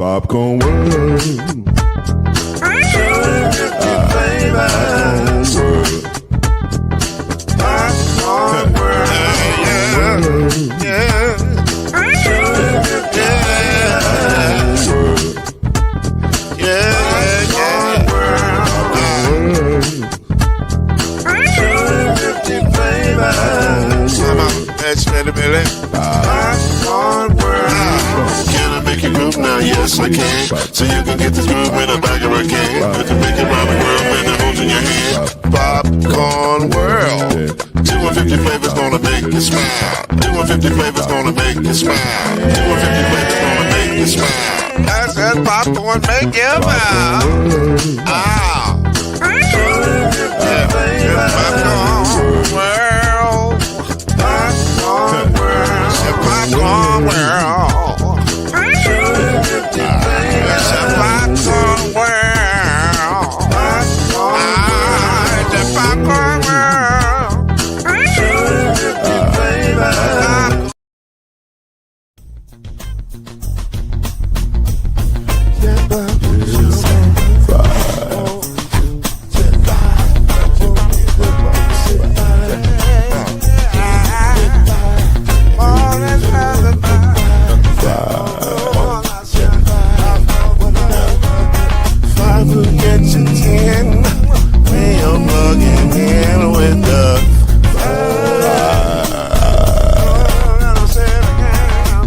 Popcorn World. Popcorn World. Yeah. Can I make you groove now? Yes, I can. So you can get this groove in the back of a can. But to make it round the world when it holds in your hand. Popcorn World. 250 flavors gonna make you smile. 250 flavors gonna make you smile. 250 flavors gonna make you smile. I said popcorn make you smile. Ah. Popcorn World. Popcorn World. Popcorn World. Popcorn World. The Popcorn World.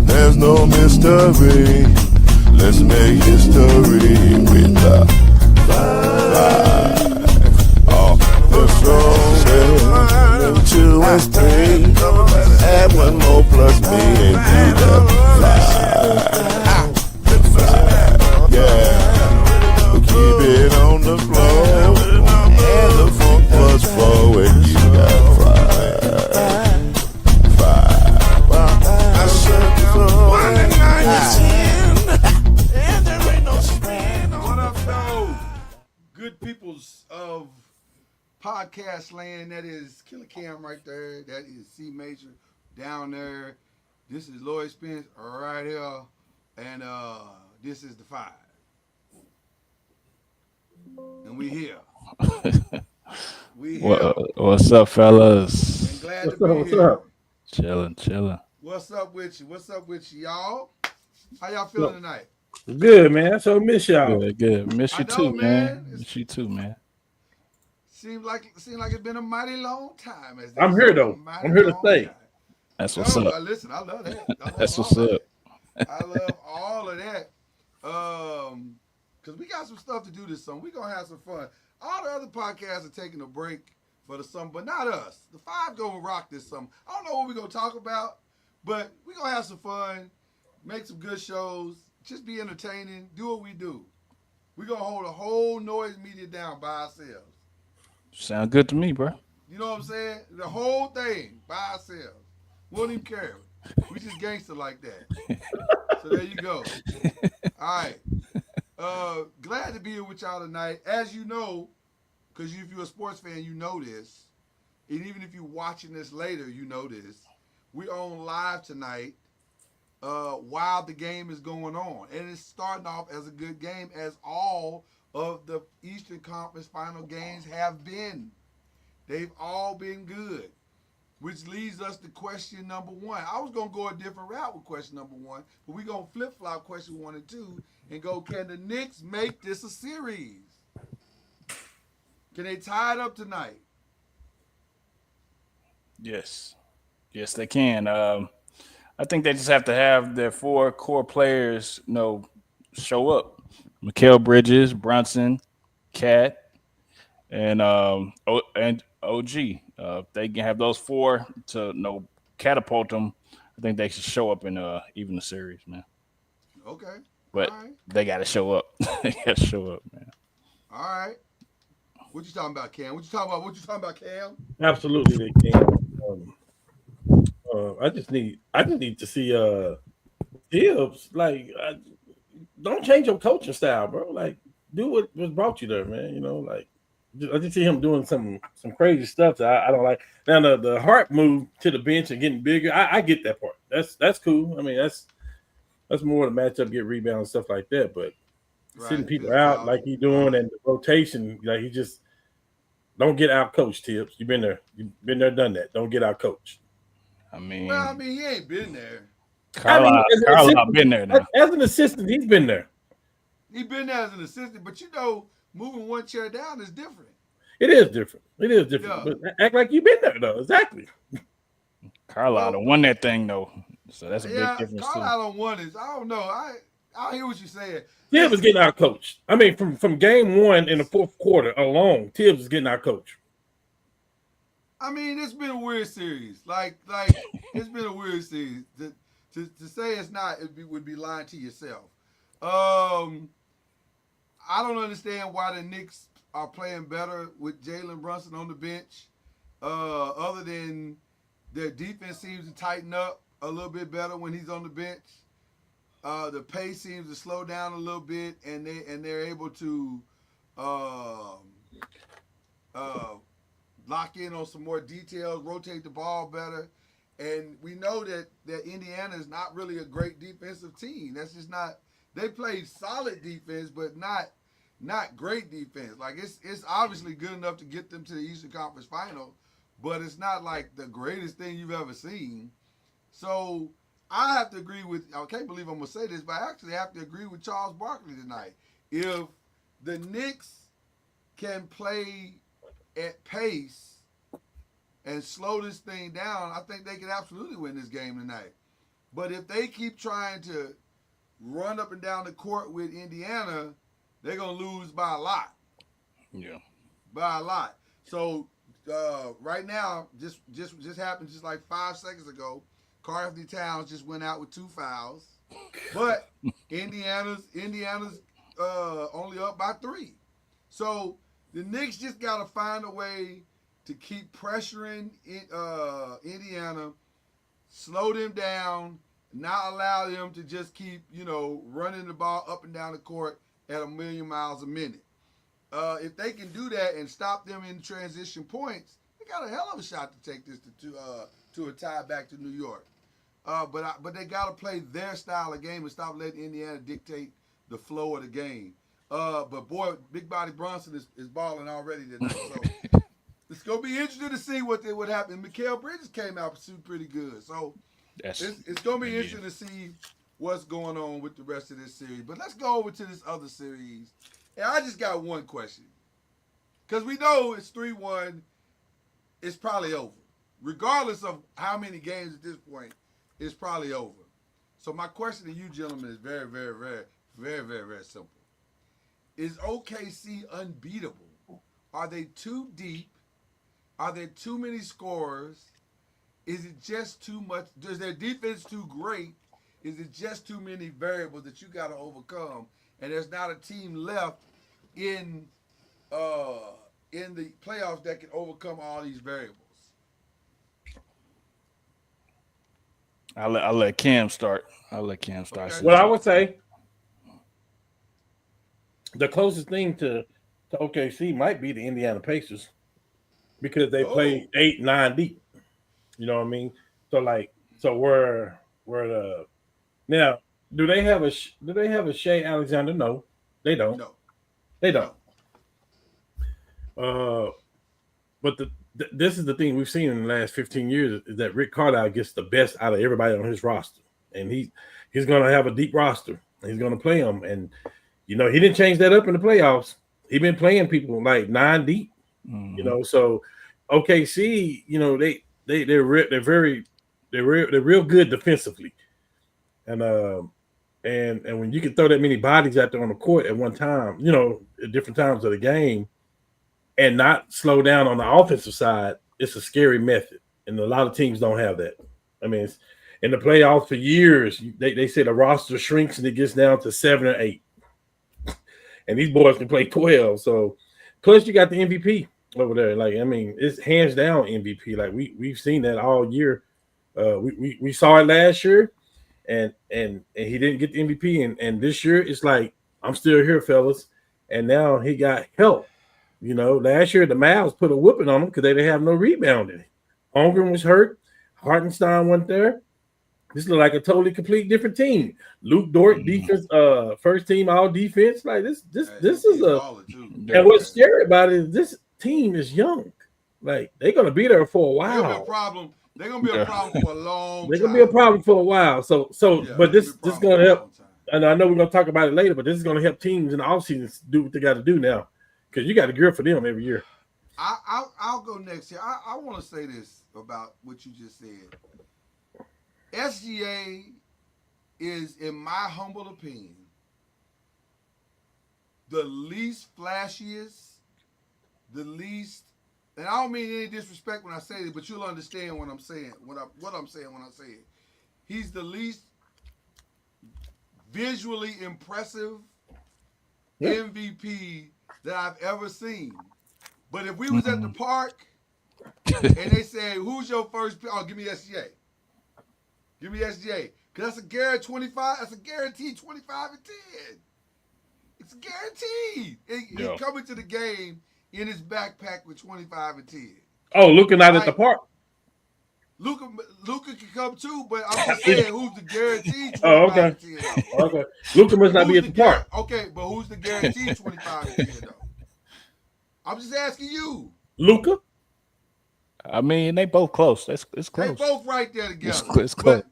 There's no mystery. Let's make history with the vibe. Oh, the strong 2 is 3. Add 1 more plus me and do the vibe. Yeah, we keep it on the floor. And the funk was forward. You got vibe. Good peoples of podcast land. That is Killer Cam right there. That is C Major down there. This is Lloyd Spence right here. And this is the 5. And we here. We here. What's up, fellas? And glad to be here. Chilling. What's up with you? What's up with you, y'all? How y'all feeling tonight? Good, man. So miss y'all. Good. Miss you too, man. Miss you too, man. Seems like it's been a mighty long time. I'm here though. I'm here to stay. That's what's up. Listen, I love that. That's what's up. I love all of that. Cause we got some stuff to do this summer. We gonna have some fun. All the other podcasts are taking a break for the summer, but not us. The 5 gonna rock this summer. I don't know what we're gonna talk about, but we gonna have some fun, make some good shows, just be entertaining, do what we do. We're gonna hold a whole noise media down by ourselves. Sound good to me, bro. You know what I'm saying? The whole thing by ourselves. We don't even care. We just gangster like that. So there you go. All right. Glad to be here with y'all tonight. As you know, because if you're a sports fan, you know this. And even if you're watching this later, you know this. We on live tonight while the game is going on. And it's starting off as a good game, as all of the Eastern Conference final games have been. They've all been good. Which leads us to question number 1. I was going to go a different route with question number 1, but we're going to flip-flop question 1 and 2 and go, can the Knicks make this a series? Can they tie it up tonight? Yes, they can. I think they just have to have their 4 core players, show up. Mikal Bridges, Brunson, Cat, and OG. If they can have those 4 to catapult them, I think they should show up in even the series, man. Okay. But they got to show up. They got to show up, man. All right. What you talking about, Cam? What you talking about, Cam? Absolutely, they can. I just need to see Gibbs. Like, don't change your coaching style, bro. Like, do what brought you there, man. You know, like, I just see him doing some crazy stuff that I don't like. Now the Hart move to the bench and getting bigger, I get that part. That's cool. I mean, That's more to match up, get rebounds, stuff like that. But sitting Right. people out like he's doing and the rotation, like he just don't get out coached, Tips. You've been there. You've been there, done that. Don't get out coached. I Well, I mean, mean, he ain't been there. I mean, Carlisle been there now. as an assistant, he's been there. He been there as an assistant, but moving one chair down is different. It is different. It is different. Yeah. But act like you've been there though. Exactly. Carlisle done won that thing though, so that's a big Yeah, difference Carlisle too. on one is I don't know. I hear what you're saying. Tibbs was getting out coached. I mean, from game one in the fourth quarter alone, Tibbs was getting out coached. I mean, it's been a weird series. Like it's been a weird series. To say it's not, would be lying to yourself. I don't understand why the Knicks are playing better with Jalen Brunson on the bench. Other than their defense seems to tighten up a little bit better when he's on the bench. The pace seems to slow down a little bit, and they're able to lock in on some more details, rotate the ball better. And we know that Indiana is not really a great defensive team. That's just not. They play solid defense, but not great defense. Like it's obviously good enough to get them to the Eastern Conference Final, but it's not like the greatest thing you've ever seen. So I have to agree with. I can't believe I'm gonna say this, but I actually have to agree with Charles Barkley tonight. If the Knicks can play at pace and slow this thing down, I think they can absolutely win this game tonight. But if they keep trying to run up and down the court with Indiana, they're gonna lose by a lot. Yeah, by a lot. So right now, just happened just like 5 seconds ago. Karl Anthony Towns just went out with 2 fouls, but Indiana's only up by 3. So the Knicks just got to find a way to keep pressuring Indiana, slow them down, not allow them to just keep running the ball up and down the court at a million miles a minute. If they can do that and stop them in transition points, they got a hell of a shot to take this to a tie back to New York. But they got to play their style of game and stop letting Indiana dictate the flow of the game. But boy, Big Body Brunson is balling already tonight. So it's gonna be interesting to see what happen. Mikal Bridges came out pretty good. So it's gonna be interesting to see what's going on with the rest of this series. But let's go over to this other series. And I just got one question. Because we know it's 3-1. It's probably over. Regardless of how many games at this point, it's probably over. So my question to you gentlemen is very, very, very, very, very, very simple. Is OKC unbeatable? Are they too deep? Are there too many scorers? Is it just too much? Is their defense too great? Is it just too many variables that you got to overcome? And there's not a team left in the playoffs that can overcome all these variables. I'll let Cam start. Okay. Well, I would say the closest thing to OKC might be the Indiana Pacers because they play 8-9 deep. You know what I mean? So where the now do they have a Shea Alexander? No, they don't. No. They don't. But this is the thing we've seen in the last 15 years is that Rick Carlisle gets the best out of everybody on his roster, and he's going to have a deep roster. He's going to play them, and he didn't change that up in the playoffs. He's been playing people like 9 deep, So OKC, they're real good defensively, and when you can throw that many bodies out there on the court at one time, at different times of the game, and not slow down on the offensive side, it's a scary method, and a lot of teams don't have that. I mean, it's, in the playoffs for years, they say the roster shrinks and it gets down to 7 or 8, and these boys can play 12. So, plus you got the MVP over there. Like, I mean, it's hands down MVP. Like we've seen that all year. We saw it last year, and he didn't get the MVP, and this year it's like, I'm still here, fellas, and now he got help. Last year the Mavs put a whooping on them because they didn't have no rebounding. Holmgren was hurt. Hartenstein went there. This look like a totally complete different team. Luke Dort defense, first team all defense. Like this is a. And what's scary about it is this team is young. Like they're gonna be there for a while. They're gonna be a problem. They're gonna be a problem for a long time. They're gonna be a problem for a while. So but this gonna help. And I know we're gonna talk about it later, but this is gonna help teams in the offseason do what they got to do now, because you got to gear for them every year. I'll go next here. I want to say this about what you just said. SGA is, in my humble opinion, the least flashiest, the least, and I don't mean any disrespect when I say it, but you'll understand what I'm saying. What I'm saying when I say it. He's the least visually impressive MVP that I've ever seen. But if we was at the park and they say, "Who's your first pick?" Oh, give me SGA. Give me SGA. Because that's a guaranteed 25. That's a guaranteed 25 and 10. It's guaranteed. He's coming to the game in his backpack with 25 and 10. Oh, looking out at the park. Luka can come too, but I'm just saying who's the guaranteed 25 and 10. Okay. Luka must not be at the park. Okay, but who's the guaranteed 25 and 10 though? I'm just asking you. Luka? I mean, they both close. It's close. They both right there together. It's close. But,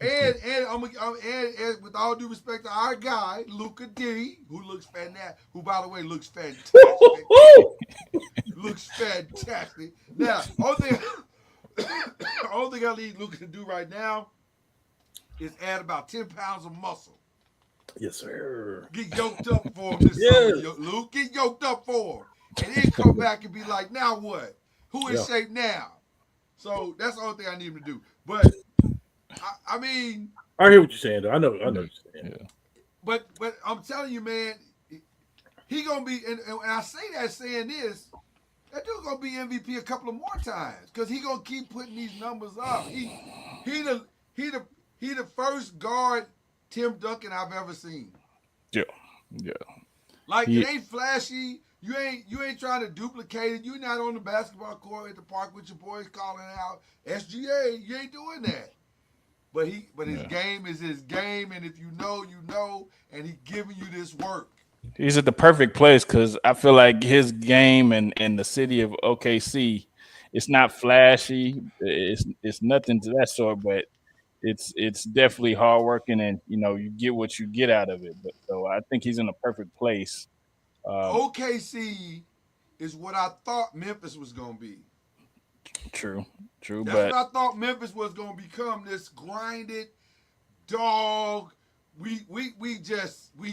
and with all due respect to our guy, Luka D, who looks fantastic, who by the way looks fantastic. Looks fantastic. Now, only thing I need Luka to do right now is add about 10 pounds of muscle. Yes, sir. Get yoked up for him this summer, Luke. Get yoked up for him. And then come back and be like, now what? Who in shape now? So that's the only thing I need him to do. But I mean, I hear what you're saying, though. I know what you're saying. Yeah. But I'm telling you, man, he gonna be, and I say that saying this, that dude gonna be MVP a couple of more times because he gonna keep putting these numbers up. He the first guard Tim Duncan I've ever seen. Yeah. Like it ain't flashy. You ain't trying to duplicate it. You're not on the basketball court at the park with your boys calling out SGA. You ain't doing that. But his game is his game, and if you know, you know, and he giving you this work. He's at the perfect place because I feel like his game and the city of OKC, it's not flashy. It's nothing to that sort, but it's definitely hardworking, and you get what you get out of it. But so I think he's in a perfect place. OKC is what I thought Memphis was gonna be. True. That's what I thought Memphis was gonna become. This grinded dog. We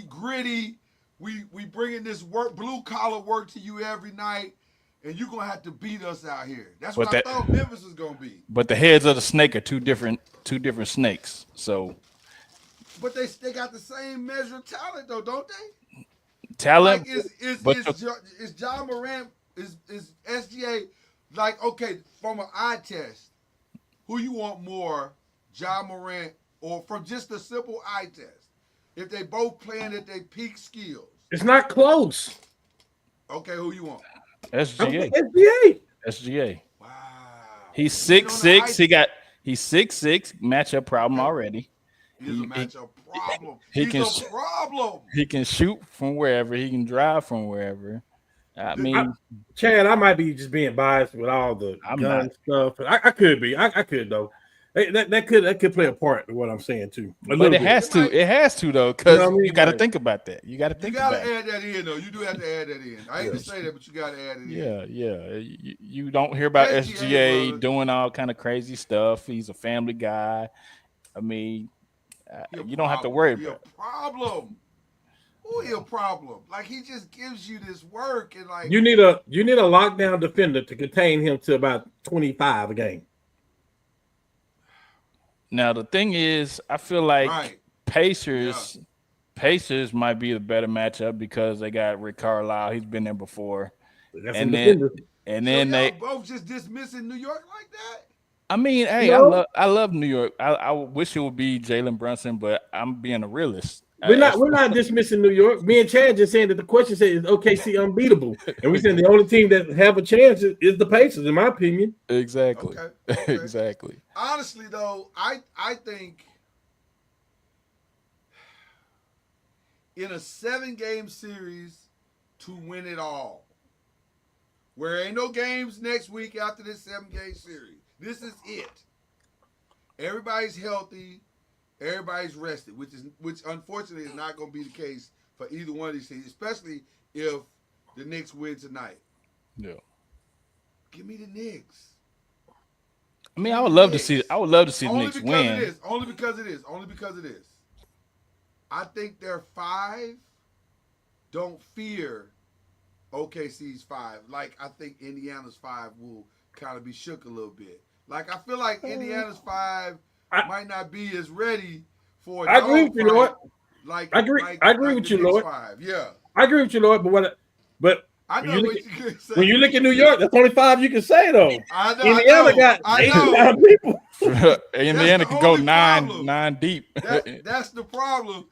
gritty. We bringing this work, blue collar work to you every night, and you're gonna have to beat us out here. That's what I thought Memphis was gonna be. But the heads of the snake are two different snakes. So. But they got the same measure of talent though, don't they? Talent. Like is Ja Morant is SGA like, okay, from an eye test, who you want more, Ja Morant or from just a simple eye test? If they both playing at their peak skills. It's not close. Okay, who you want? SGA. SGA. Wow. He's 6'6". He's 6'6". Matchup problem already. He's a matchup problem. He's a problem. He can shoot from wherever. He can drive from wherever. I mean, Chad, I might be just being biased with all the gun stuff. I could be. I could though. That could play a part in what I'm saying too. But it has to. It has to though, because you got to think about that. You got to think about it. You got to add that in though. You do have to add that in. I hate to say that, but you got to add it in. Yeah. You don't hear about SGA doing all kind of crazy stuff. He's a family guy. I mean, you don't have to worry about it. Problem. Who is a problem? Like he just gives you this work and like you need a lockdown defender to contain him to about 25 a game. Now the thing is, I feel like Pacers might be the better matchup because they got Rick Carlisle. He's been there before, and then they both just dismissing New York like that. I mean, hey, I love New York. I wish it would be Jalen Brunson, but I'm being a realist. We're not dismissing New York. Me and Chad just saying that the question said is OKC unbeatable, and we said the only team that have a chance is the Pacers, in my opinion. Exactly. Okay. Exactly. Honestly, though, I think in a 7-game series to win it all, where ain't no games next week after this 7-game series. This is it. Everybody's healthy. Everybody's rested, which unfortunately is not going to be the case for either one of these teams, especially if the Knicks win tonight. Yeah. Give me the Knicks. I mean, I would love to see the Knicks win. Only because it is. I think their 5 don't fear OKC's 5. Like, I think Indiana's 5 will kind of be shook a little bit. Like, I feel like Indiana's 5 might not be as ready for. I agree with you, Lord. I agree with you, Lord. 5. Yeah, I agree with you, Lord. But I know what you're gonna say. When you look at New York, that's only 5 you can say though. I know. Indiana got 8 people. Indiana could go nine deep. That's the problem.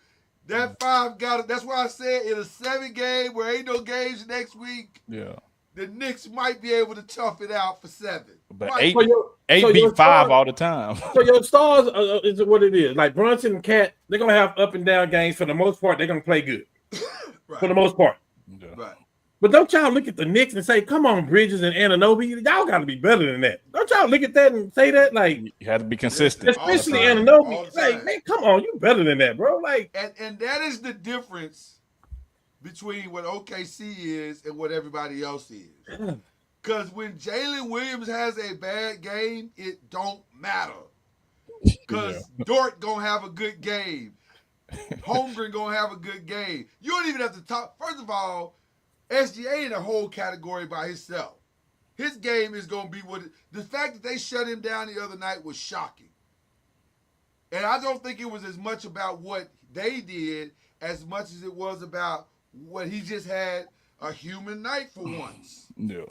That 5 got it. That's why I said in a 7-game where ain't no games next week. Yeah. The Knicks might be able to tough it out for 7. But right. 8 beat 5 all the time. So your stars is what it is. Like Brunson and Cat, they're gonna have up and down games. For the most part, they're gonna play good. Right. For the most part. Yeah. Right. But don't y'all look at the Knicks and say, "Come on, Bridges and Anunoby, y'all got to be better than that." Don't y'all look at that and say that? Like, you have to be consistent, especially Anunoby. Like, man, come on, you better than that, bro. Like, and that is the difference between what OKC is and what everybody else is. Because when Jalen Williams has a bad game, it don't matter. Because Dort gonna have a good game. Holmgren gonna have a good game. You don't even have to talk. First of all, SGA in a whole category by himself. His game is gonna be what the fact that they shut him down the other night was shocking. And I don't think it was as much about what they did as much as it was about what he just had a human night for once. No.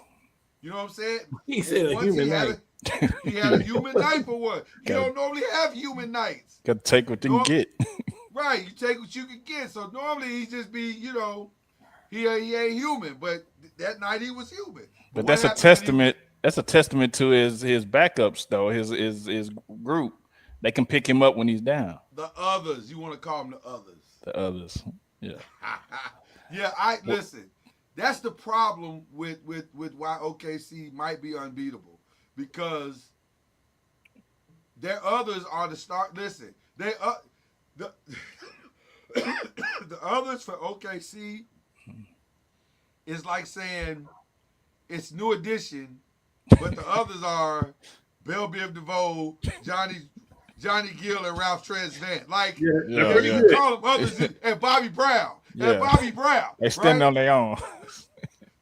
You know what I'm saying? He said a human night. He had a human night for once. You don't normally have human nights. Got to take what you can get. Right, you take what you can get. So normally he just be, he ain't human, but that night he was human. But that's a testament. That's a testament to his backups though. His group. They can pick him up when he's down. The others, you want to call them the others. The others, yeah. Yeah, listen. That's the problem with why OKC might be unbeatable because their others are the start. Listen, the others for OKC is like saying it's New Edition, but the others are Bell Biv DeVoe, Johnny Gill, and Ralph Tresvant. Like you can call them others and Bobby Brown. Yeah. And Bobby Brown. They stand on their own.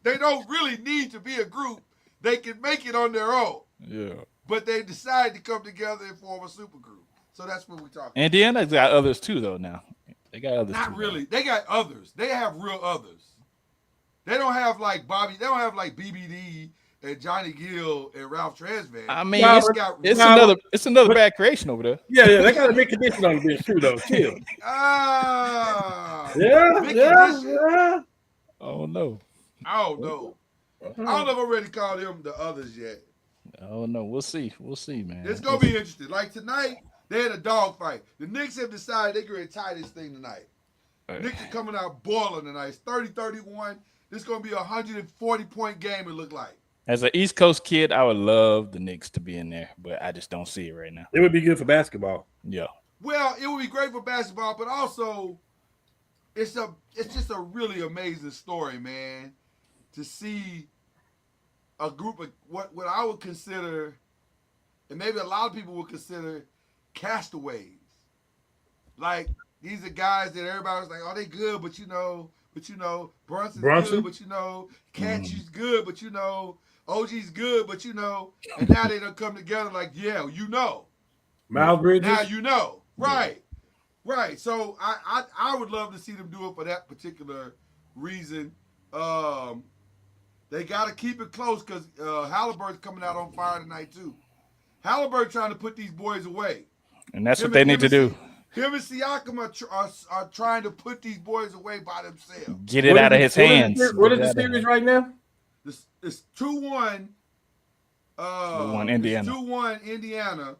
They don't really need to be a group. They can make it on their own. Yeah. But they decide to come together and form a super group. So that's what we're talking Indiana's got others too, though, now. They got others Not too. really. Now. They got others. They have real others. They don't have like Bobby. They don't have like BBD and Johnny Gill and Ralph Tresvant. I mean, it's another bad creation over there. Yeah, they got a big condition on the bench too, though. Chill. Yeah. Oh no. I don't know. I don't know if I'm ready to call them the others yet. Oh no, we'll see, man. It's gonna be interesting. Like tonight, they had a dogfight. The Knicks have decided they're gonna tie this thing tonight. Knicks are coming out boiling tonight. It's 30-31. This is gonna be a 140-point game. It look like. As an East Coast kid, I would love the Knicks to be in there, but I just don't see it right now. It would be good for basketball. Yeah. Well, it would be great for basketball, but also it's just a really amazing story, man. To see a group of what I would consider, and maybe a lot of people would consider, castaways. Like these are guys that everybody was like, "Oh, they good," but Brunson's good, but Catchy's good, but OG's good, but and now they don't come together like, Miles Bridges. Now right. So I would love to see them do it for that particular reason. They got to keep it close because Halliburton's coming out on fire tonight too. Halliburton trying to put these boys away, and that's what they need to do. Him and Siakam are trying to put these boys away by themselves. Get it out of his hands. What is the series right now? It's 2-1. 2-1 Indiana. 2-1 Indiana.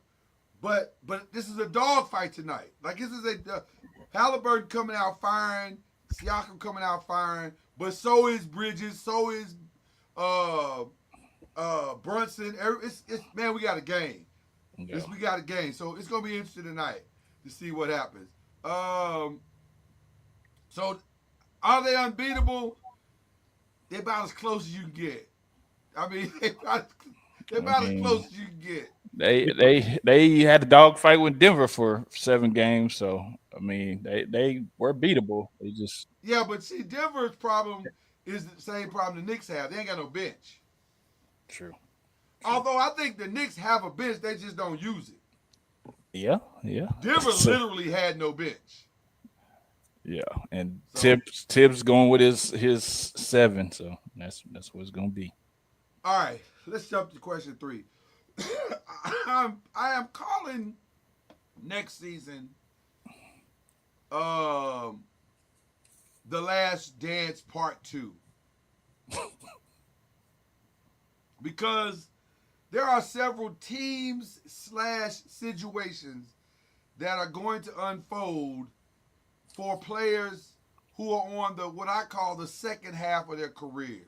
But this is a dogfight tonight. Like this is a Halliburton coming out firing, Siakam coming out firing, but so is Bridges, so is Brunson. It's man, we got a game. Yeah. We got a game. So it's gonna be interesting tonight to see what happens. So are they unbeatable? They're about as close as you can get. I mean, they're about as close as you can get. They had a dogfight with Denver for 7 games, so I mean they were beatable. They just but see, Denver's problem is the same problem the Knicks have. They ain't got no bench. True. Although I think the Knicks have a bench, they just don't use it. Yeah. Denver literally had no bench. Yeah, and so, Tibbs going with his 7, so that's what it's gonna be. All right, let's jump to question 3. I am calling next season The Last Dance Part 2. Because there are several teams / situations that are going to unfold for players who are on what I call the second half of their careers.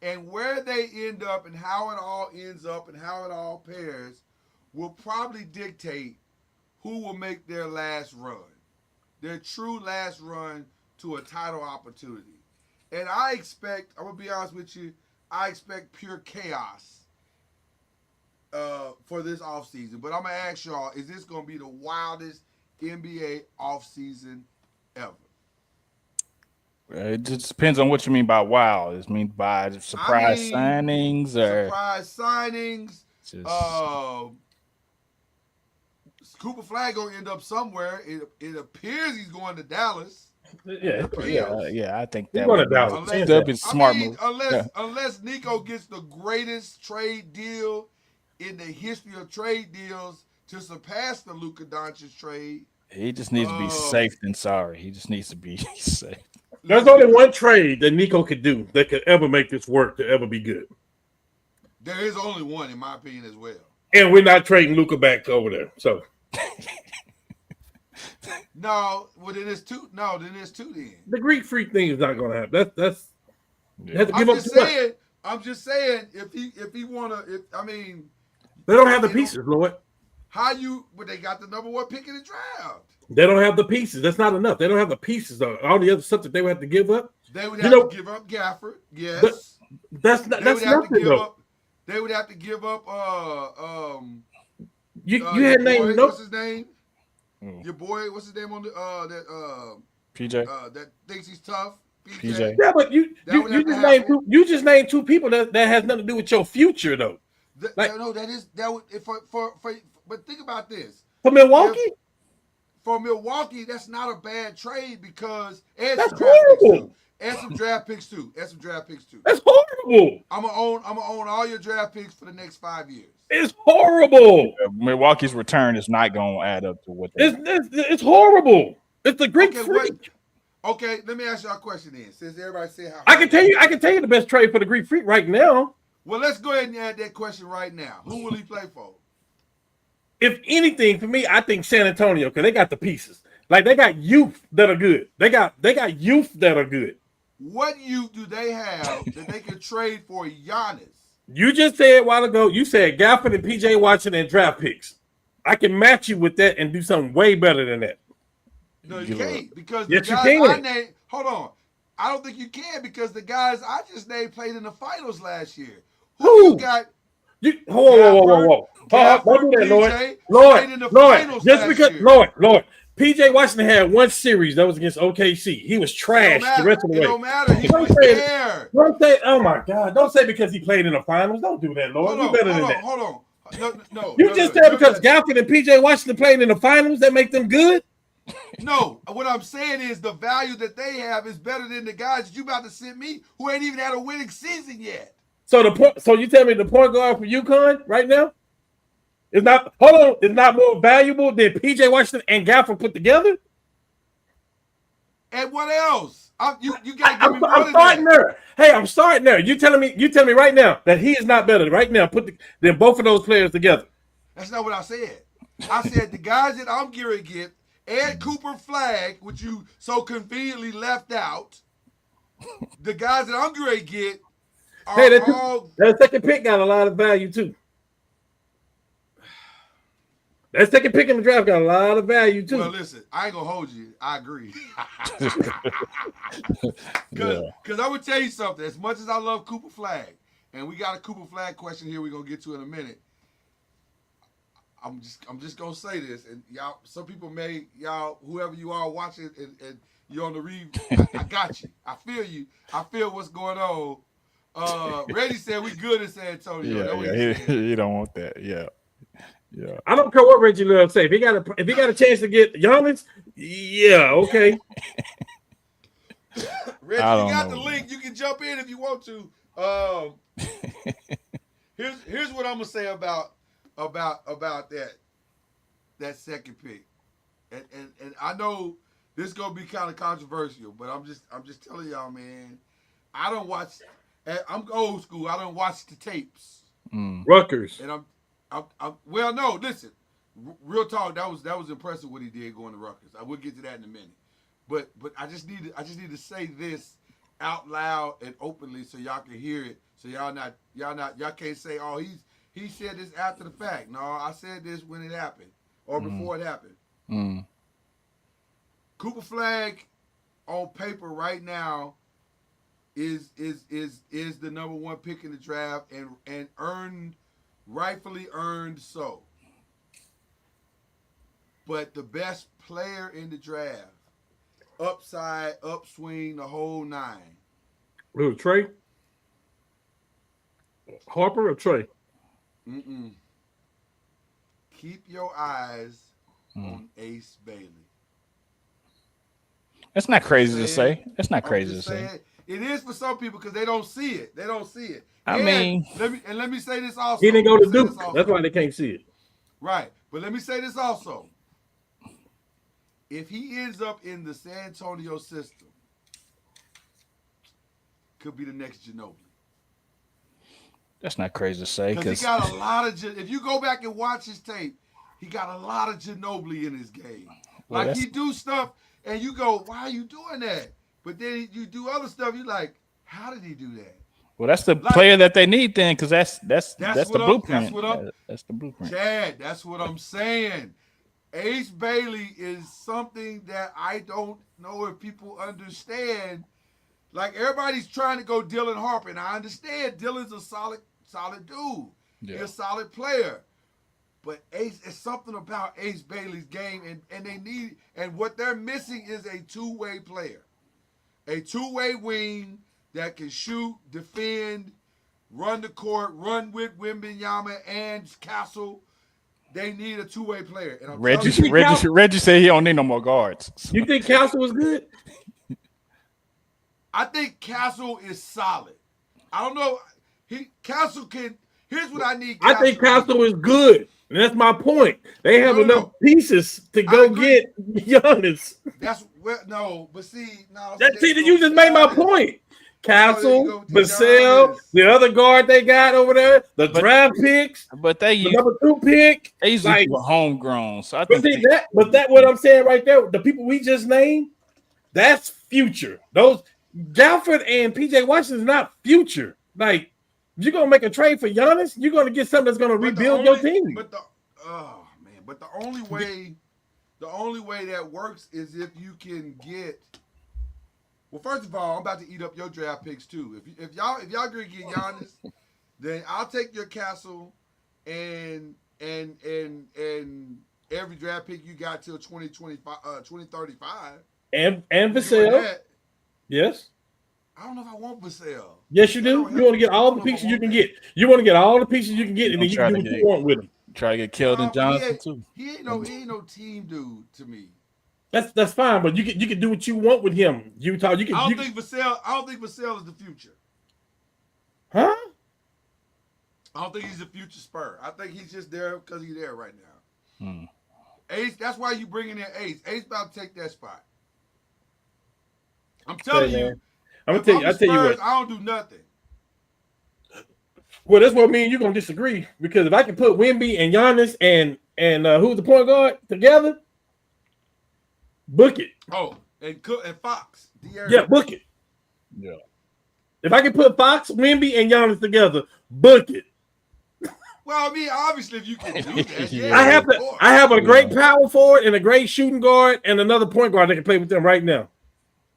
And where they end up and how it all ends up and how it all pairs will probably dictate who will make their last run, their true last run to a title opportunity. And I expect, I'm going to be honest with you, I expect pure chaos for this offseason. But I'm going to ask y'all, is this going to be the wildest NBA offseason ever? It just depends on what you mean by wild. It means by surprise signings or surprise signings. Just, Cooper Flag gonna end up somewhere. It appears he's going to Dallas. Yeah, I think he's that going to Dallas. That'd be smart move. Unless Nico gets the greatest trade deal in the history of trade deals to surpass the Luka Doncic trade. He just needs to be safe than sorry. He just needs to be safe. There's only one trade that Nico could do that could ever make this work to ever be good. There is only one, in my opinion, as well. And we're not trading Luka back over there. So no, well then there's two. No, then there's 2 then. The Greek Freak thing is not going to happen. That's. Yeah. I'm just saying. If he wanna, they don't have the pieces, Lloyd. But they got the number 1 pick in the draft. They don't have the pieces. That's not enough. They don't have the pieces. All the other stuff that they would have to give up. They would have to give up Gafford. Yes. That's nothing, though. They would have to give up. You had named what's his name? Your boy, what's his name on the PJ? That thinks he's tough. PJ. Yeah, but you just named 2 people that has nothing to do with your future, though. But think about this. For Milwaukee. For Milwaukee, that's not a bad trade because that's horrible. And some draft picks too. That's horrible. I'm gonna own all your draft picks for the next 5 years. It's horrible. Milwaukee's return is not going to add up to what it's horrible. It's the Greek Freak. Okay, let me ask y'all a question then. Since everybody said how I can tell you the best trade for the Greek Freak right now. Well, let's go ahead and add that question right now. Who will he play for? If anything, for me, I think San Antonio, because they got the pieces. Like they got youth that are good. They got youth that are good. What youth do they have that they can trade for Giannis? You just said a while ago, you said Gafford and PJ Watson and draft picks. I can match you with that and do something way better than that. No, you can't because yes, the guys you can. I named. Hold on, I don't think you can because the guys I just named played in the finals last year. Who you got? Whoa. Don't do that, Lloyd. Just because, Lloyd. PJ Washington had 1 series that was against OKC. He was trash the rest of the way. It don't matter. He was there. Don't say, oh my God. Don't say because he played in the finals. Don't do that, Lloyd. You're better than that. Hold on. No. You just said because Gafford and PJ Washington played in the finals, that make them good? No. What I'm saying is the value that they have is better than the guys that you about to send me who ain't even had a winning season yet. So you tell me the point guard for UConn right now? It's not. Hold on. It's not more valuable than PJ Washington and Gafford put together. And what else? You got to give me more I'm than starting that. there. Hey, I'm starting there. You telling me right now that he is not better right now than both of those players together. That's not what I said. I said the guys that I'm gearing to get, Ed Cooper Flag, which you so conveniently left out. The guys that I'm gearing to get are all. That second pick got a lot of value too. That second pick in the draft got a lot of value too. Well, listen, I ain't gonna hold you. I agree. Yeah. Because I would tell you something. As much as I love Cooper Flag, and we got a Cooper Flag question here we're gonna get to in a minute. I'm just gonna say this, and y'all, some people whoever you are watching and you're on the read, I got you. I feel you. I feel what's going on. Reggie said we good in San Antonio. Yeah. He don't want that. Yeah. Yeah. I don't care what Reggie Love say. If he got a chance to get Giannis, yeah, okay. Reggie, you got the link. You can jump in if you want to. Here's what I'm gonna say about that second pick, and I know this is gonna be kind of controversial, but I'm just telling y'all, man. I don't watch. I'm old school. I don't watch the tapes. Rutgers. And well, no. Listen, real talk. That was impressive what he did going to Rutgers. I will get to that in a minute. But I just need to say this out loud and openly so y'all can hear it. So y'all can't say, oh, he said this after the fact. No, I said this when it happened or before it happened. Cooper Flag on paper right now is the number one pick in the draft and rightfully earned so. But the best player in the draft, upside, upswing, the whole nine. Who, Trey? Harper or Trey? Keep your eyes on Ace Bailey. That's not crazy to say. That's not crazy to say. It is for some people because they don't see it. I mean, let me say this also. He didn't go to Duke. That's why they can't see it. Right. But let me say this also. If he ends up in the San Antonio system, could be the next Ginobili. That's not crazy to say. Because he got a lot of, if you go back and watch his tape, he got a lot of Ginobili in his game. Well, like he do stuff and you go, why are you doing that? But then you do other stuff, you're like, how did he do that? Well, that's the player that they need then, because that's the blueprint. That's the blueprint. Chad, that's what I'm saying. Ace Bailey is something that I don't know if people understand. Like everybody's trying to go Dylan Harper, and I understand Dylan's a solid dude. Yeah. He's a solid player. But Ace, it's something about Ace Bailey's game, and what they're missing is a two-way player. A two-way wing that can shoot, defend, run the court, run with Wembanyama and Castle. They need a two-way player. And Reggie said he don't need no more guards. You think Castle was good? I think Castle is solid. I don't know. Castle can. Here's what I need. I think Castle is good. And that's my point. They have enough pieces to go get Giannis. But see, you just made my point. Castle, Vassell, the other guard they got over there, the draft picks, but the number 2 pick. They usually were homegrown. So I think that what I'm saying right there, the people we just named, that's future. Those Gafford and PJ Washington is not future. Like, you're gonna make a trade for Giannis, you're gonna get something that's gonna rebuild your team. But the only way that works is if you can get. Well, first of all, I'm about to eat up your draft picks too. If y'all agree to get Giannis, then I'll take your Castle and every draft pick you got till 2035. And Vassell. Yes. I don't know if I want Vassell. Yes, you do. You want to get all the pieces you can get. You want to get all the pieces you can get, and then you can do what you want with them. Try to get Keldon Johnson too. He ain't no team dude to me. That's fine, but you can do what you want with him. Utah, you can. I don't think Vassell is the future. Huh? I don't think he's a future Spur. I think he's just there because he's there right now. Hmm. Ace, that's why you bringing in Ace. Ace about to take that spot. I'm Say, telling man, you, I'm if gonna I'm I the tell you Spurs, what. I don't do nothing. Well, that's what me and you gonna disagree because if I can put Wemby and Giannis and who's the point guard together, book it. Oh, and Cook and Fox. Yeah, book it. Yeah. If I can put Fox, Wemby, and Giannis together, book it. Well, I mean, obviously, if you can do that, yeah, Yeah. of course. I have a great power forward and a great shooting guard and another point guard that can play with them right now,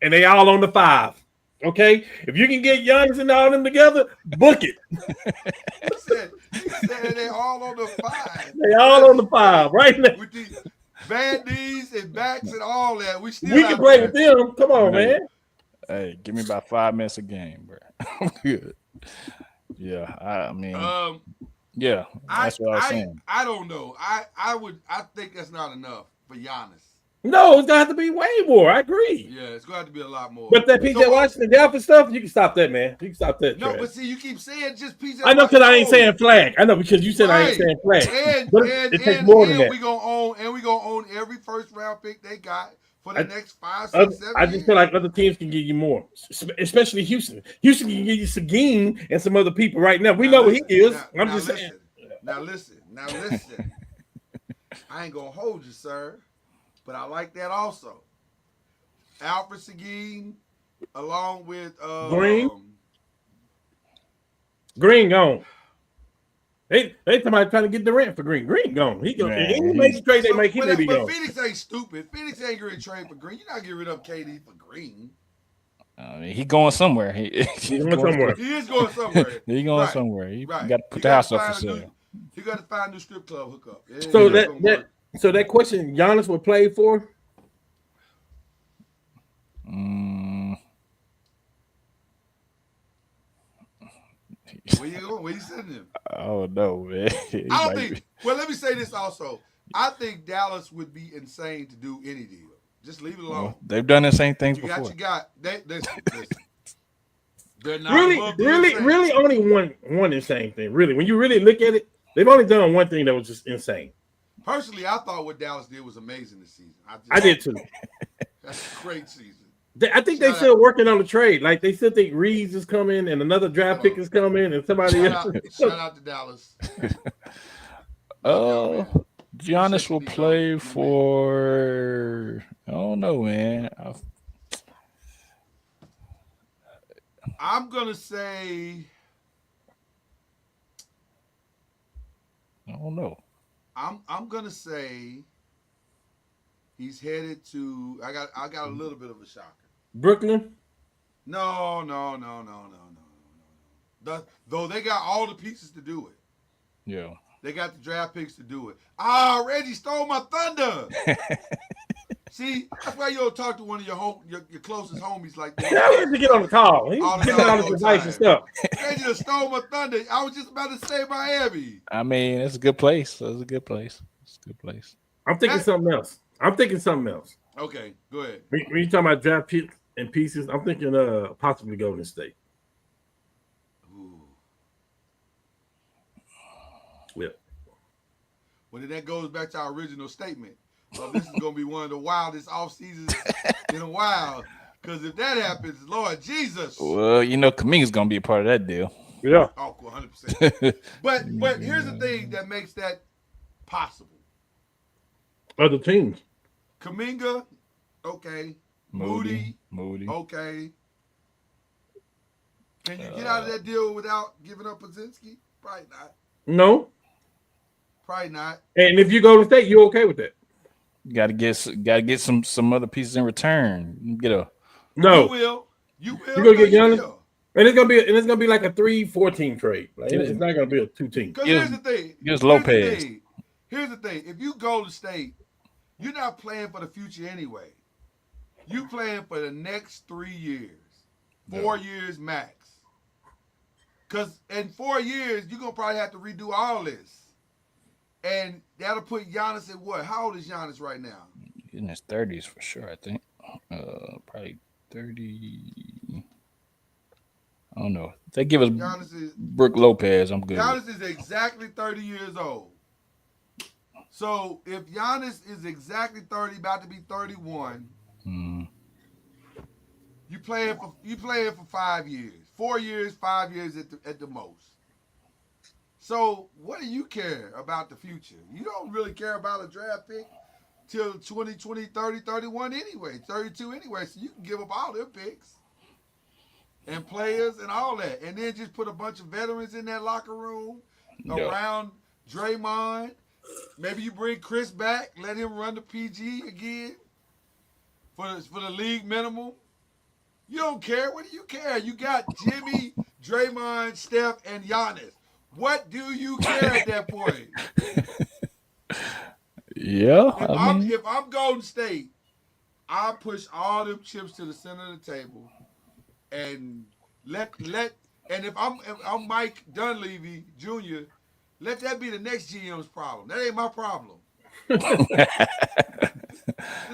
and they all on the 5. Okay, if you can get Giannis and all them together, book it. He said they all on the 5. They all on the 5 right now. With the bad knees and backs and all that, we still We can out play there. with them. Come on, Hey. man. Hey, give me about 5 minutes a game, bro. I'm good. Yeah, I mean, yeah, that's what I was saying. I don't know. I think that's not enough for Giannis. No, it's gonna have to be way more. I agree. Yeah, it's going to have to be a lot more. But that PJ Washington Dallas stuff, you can stop that, man. You can stop that. No, trash. but see, you keep saying just PJ. I know because I ain't saying flag. I know because you said I ain't saying flag. And, but and, it takes and, more and than that. we gonna own every first round pick they got for the next 5, 6, 7 I just years. feel like other teams can give you more, especially Houston. Houston can give you Seguin and some other people right now. We know what he is. I'm just saying. Now listen. I ain't gonna hold you, sir, but I like that also. Alfred Seguin, along with Green gone. They somebody trying to get Durant for Green. Green gone. He gone. Any major trade they make, he may be gone. But Phoenix ain't stupid. Phoenix ain't going to trade for Green. You're not getting rid of KD for Green. I mean, he going somewhere. He's going somewhere. He is going somewhere. He going somewhere. He got to put the house up for sale. He got to find a new strip club hookup. So that question Giannis would play for. Where you going? Where you sending him? Oh no, man. I don't think. Well, let me say this also. I think Dallas would be insane to do any deal. Just leave it alone. Well, they've done the same things before. They're not really only one insane thing. Really, when you really look at it, they've only done one thing that was just insane. Personally, I thought what Dallas did was amazing this season. I did too. That's a great season. I think they're still working on the trade. Like they still think Reeves is coming and another draft pick is coming and somebody else. Shout out to Dallas. Giannis will play for. I don't know, man. I'm gonna say. I don't know. I'm gonna say. He's headed to. I got a little bit of a shocker. Brooklyn? No. Though they got all the pieces to do it. Yeah. They got the draft picks to do it. Ah, Reggie stole my thunder. See, that's why you don't talk to one of your closest homies like that. Yeah, I to get on the call. He's getting on his advice and stuff. Reggie just stole my thunder. I was just about to say Miami. I mean, it's a good place. It's a good place. I'm thinking something else. Okay, go ahead. When you talking about draft picks and pieces, I'm thinking possibly Golden State. Ooh. Yeah. Well, then that goes back to our original statement. This is going to be one of the wildest off seasons in a while. Because if that happens, Lord Jesus. Well, Kuminga's going to be a part of that deal. Yeah. Oh, 100%. But here's the thing that makes that possible. Other teams. Kuminga, okay. Moody, okay. Can you get out of that deal without giving up Pozinski? Probably not. No. Probably not. And if you go to State, you okay with that? You gotta get some other pieces in return. No. You will. You gonna get Giannis? And it's gonna be like a 3-4 team trade. Like, it's not gonna be a 2-team. Because here's the thing. Lopez. Here's the thing. If you go to State, you're not playing for the future anyway. You playing for the next 3 years, 4 years max. Because in 4 years, you're gonna probably have to redo all this. And that'll put Giannis at what? How old is Giannis right now? In his 30s for sure, I think. Probably 30. I don't know. If they give us Giannis is Brook Lopez, I'm good. Giannis is exactly 30 years old. So if Giannis is exactly 30, about to be 31, you play it for 5 years, 4 years, 5 years at the most. So what do you care about the future? You don't really care about a draft pick till 20, 20, 30, 31 anyway, 32 anyway. So you can give up all their picks and players and all that, and then just put a bunch of veterans in that locker room around Draymond. Maybe you bring Chris back, let him run the PG again for the league minimum. You don't care. What do you care? You got Jimmy, Draymond, Steph, and Giannis. What do you care at that point? Yeah. If I'm Golden State, I push all them chips to the center of the table, and and if I'm Mike Dunleavy Jr., let that be the next GM's problem. That ain't my problem. This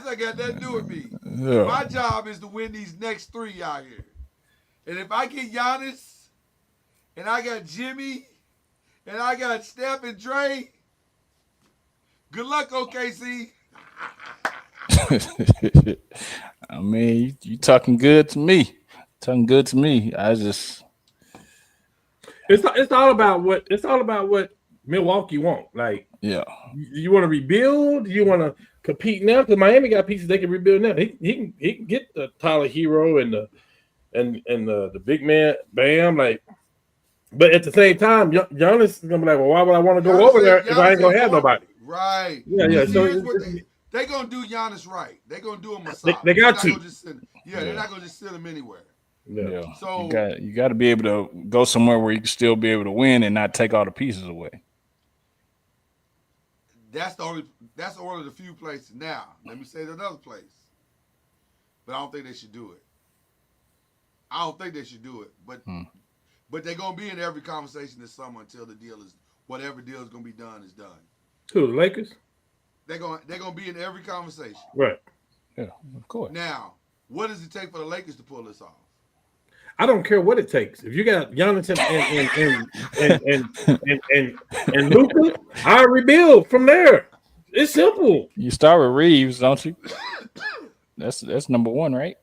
ain't got nothing to do with me. Yeah. My job is to win these next 3 out here. And if I get Giannis, and I got Jimmy, and I got Steph and Dre, good luck, OKC. I mean, you talking good to me. I just it's all about what Milwaukee want. Like, yeah, you want to rebuild? You want to compete now? Because Miami got pieces they can rebuild now. He can get the Tyler Hero and the big man Bam. Like, but at the same time, Giannis is gonna be like, well, why would I want to go over there if I ain't gonna have nobody? Right. Yeah. So they gonna do Giannis right. They gonna do him a solid. They got to. They're not gonna just send him anywhere. Yeah. So you got to be able to go somewhere where you can still be able to win and not take all the pieces away. That's one of the few places. Now, let me say another place, but I don't think they should do it. But they're gonna be in every conversation this summer until whatever deal is gonna be done is done. Who, the Lakers? They're gonna be in every conversation. Right. Yeah, of course. Now, what does it take for the Lakers to pull this off? I don't care what it takes. If you got Giannis and Luka, I rebuild from there. It's simple. You start with Reeves, don't you? That's number one, right?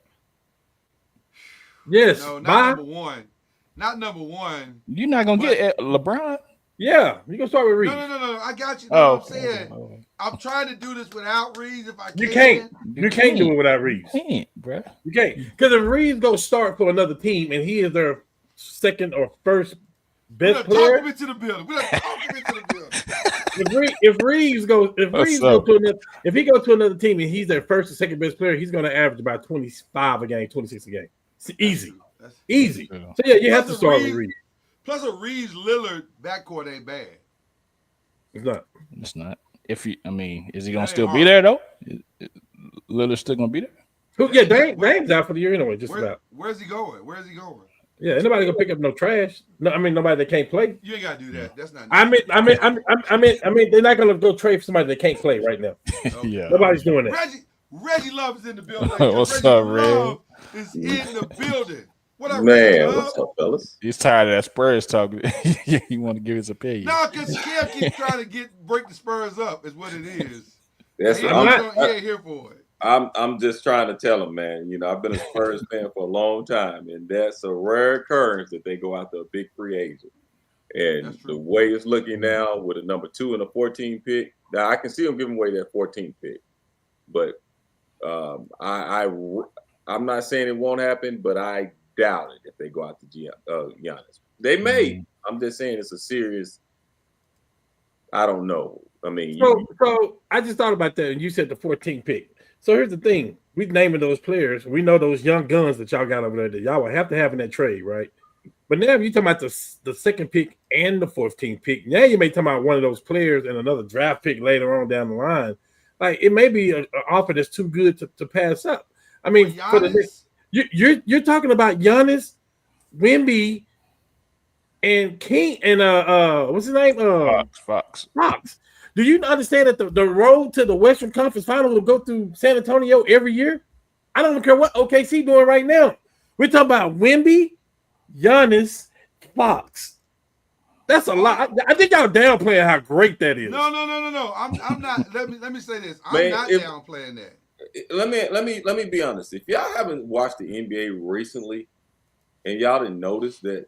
Yes. No, not number one. Not number one. You're not gonna get LeBron. Yeah, you gonna start with Reeves. No. I got you. I'm saying. Okay. I'm trying to do this without Reeves if I can. You can't. You can't do it without Reeves. You can't, bro. You can't. Because if Reeves goes start for another team and he is their second or first best player. Talk him into the building. If Reeves goes if he goes to another team and he's their first or second best player, he's gonna average about 25 a game, 26 a game. It's easy. Easy. So yeah, you have to start with Reeves. Plus a Reeves Lillard backcourt ain't bad. It's not. Is he gonna still be there though? Lillard's still gonna be there? Yeah, Dame's out for the year anyway. About. Where's he going? Yeah, ain't nobody gonna pick up no trash. No, nobody that can't play. You ain't gotta do that. That's not. I mean, they're not gonna go trade for somebody that can't play right now. Okay. Yeah, nobody's doing that. Reggie Love is in the building. What's up, Reg? Is in the building. What up, man? What's up, fellas? He's tired of that Spurs talk. You want to give his opinion? No, because Cam keeps trying to break the Spurs up. Is what it is. That's he ain't here for it. I'm just trying to tell him, man. You know, I've been a Spurs fan for a long time, and that's a rare occurrence that they go after a big free agent. And the way it's looking now with a number 2 and a 14 pick, now I can see them giving away that 14 pick, but I'm not saying it won't happen, but I doubt it if they go out to Giannis. They may. I'm just saying it's a serious. I don't know. I mean, so I just thought about that, and you said the 14th pick. So here's the thing: we naming those players. We know those young guns that y'all got over there that y'all will have to have in that trade, right? But now if you're talking about the second pick and the 14th pick, now you may talk about one of those players and another draft pick later on down the line. Like it may be an offer that's too good to pass up. I mean, for the next, you're talking about Giannis, Wemby, and King, and what's his name? Fox. Do you understand that the road to the Western Conference Final will go through San Antonio every year? I don't care what OKC doing right now. We're talking about Wemby, Giannis, Fox. That's a lot. I think y'all downplaying how great that is. No. I'm not. Let me say this. I'm Man, not downplaying that. Let me be honest. If y'all haven't watched the NBA recently, and y'all didn't notice that,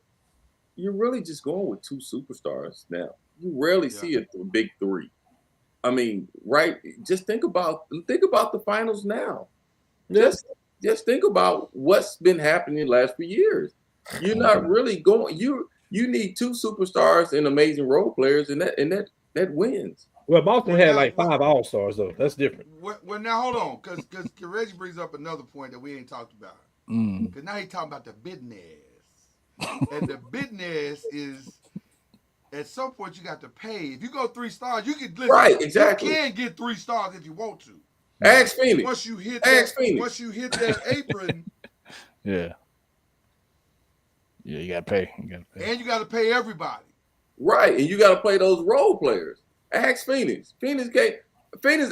you're really just going with two superstars now. You rarely see a big three. I mean, right? Just think about the finals now. Just think about what's been happening the last few years. You're not really going. You need two superstars and amazing role players, and that wins. Well, Boston had like 5 All-Stars though. That's different. Well, now hold on, because Reggie brings up another point that we ain't talked about. Because now he's talking about the business, and the business is at some point you got to pay. If you go 3 stars, you can Right, exactly. You can get 3 stars if you want to. Ask Phoenix. Once you hit that apron, Yeah, you gotta pay. And you got to pay everybody. Right, and you got to play those role players. Ask Phoenix. Phoenix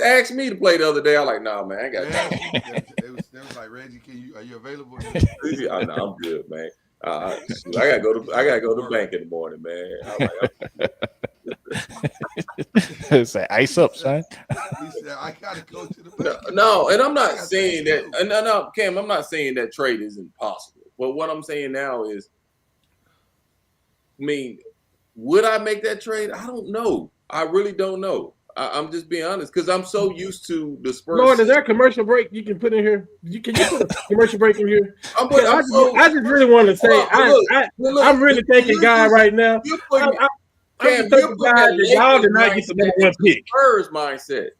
asked me to play the other day. I'm like, nah, man, I ain't got time. They was like, Reggie, are you available? I'm good, man. I gotta go to the bank in the morning, man. Say ice up, son. He said, I gotta go to the bank. No, and I'm not saying that. No, Cam, I'm not saying that trade is impossible. But what I'm saying now is, I mean, would I make that trade? I don't know. I really don't know. I'm just being honest because I'm so used to the Spurs. Lord, is there a commercial break you can put in here? Can you put a commercial break in here? I just really want to say, I'm really thanking God right now. I'm thanking God that y'all did not get the number 1 pick. Spurs mindset.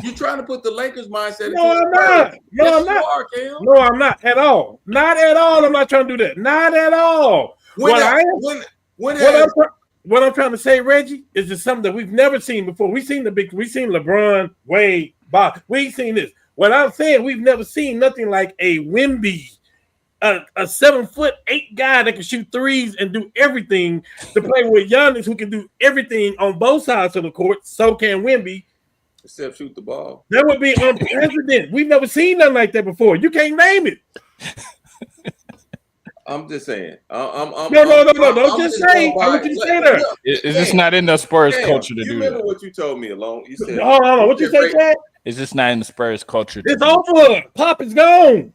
You're trying to put the Lakers mindset. No, I'm not. No, I'm not. No, I'm not at all. Not at all. I'm not trying to do that. Not at all. What I'm trying to say, Reggie, is just something that we've never seen before. We've seen LeBron, Wade, Bob. We've seen this. What I'm saying, we've never seen nothing like a Wemby, a 7'8" guy that can shoot threes and do everything to play with Giannis, who can do everything on both sides of the court. So can Wemby. Except shoot the ball. That would be unprecedented. We've never seen nothing like that before. You can't name it. I'm just saying. No. Don't just say. I want you to say that. Is this not in the Spurs culture to do that? You remember what you told me alone? You said, hold on. What you say, Chad? Is this not in the Spurs culture? It's over. Pop is gone.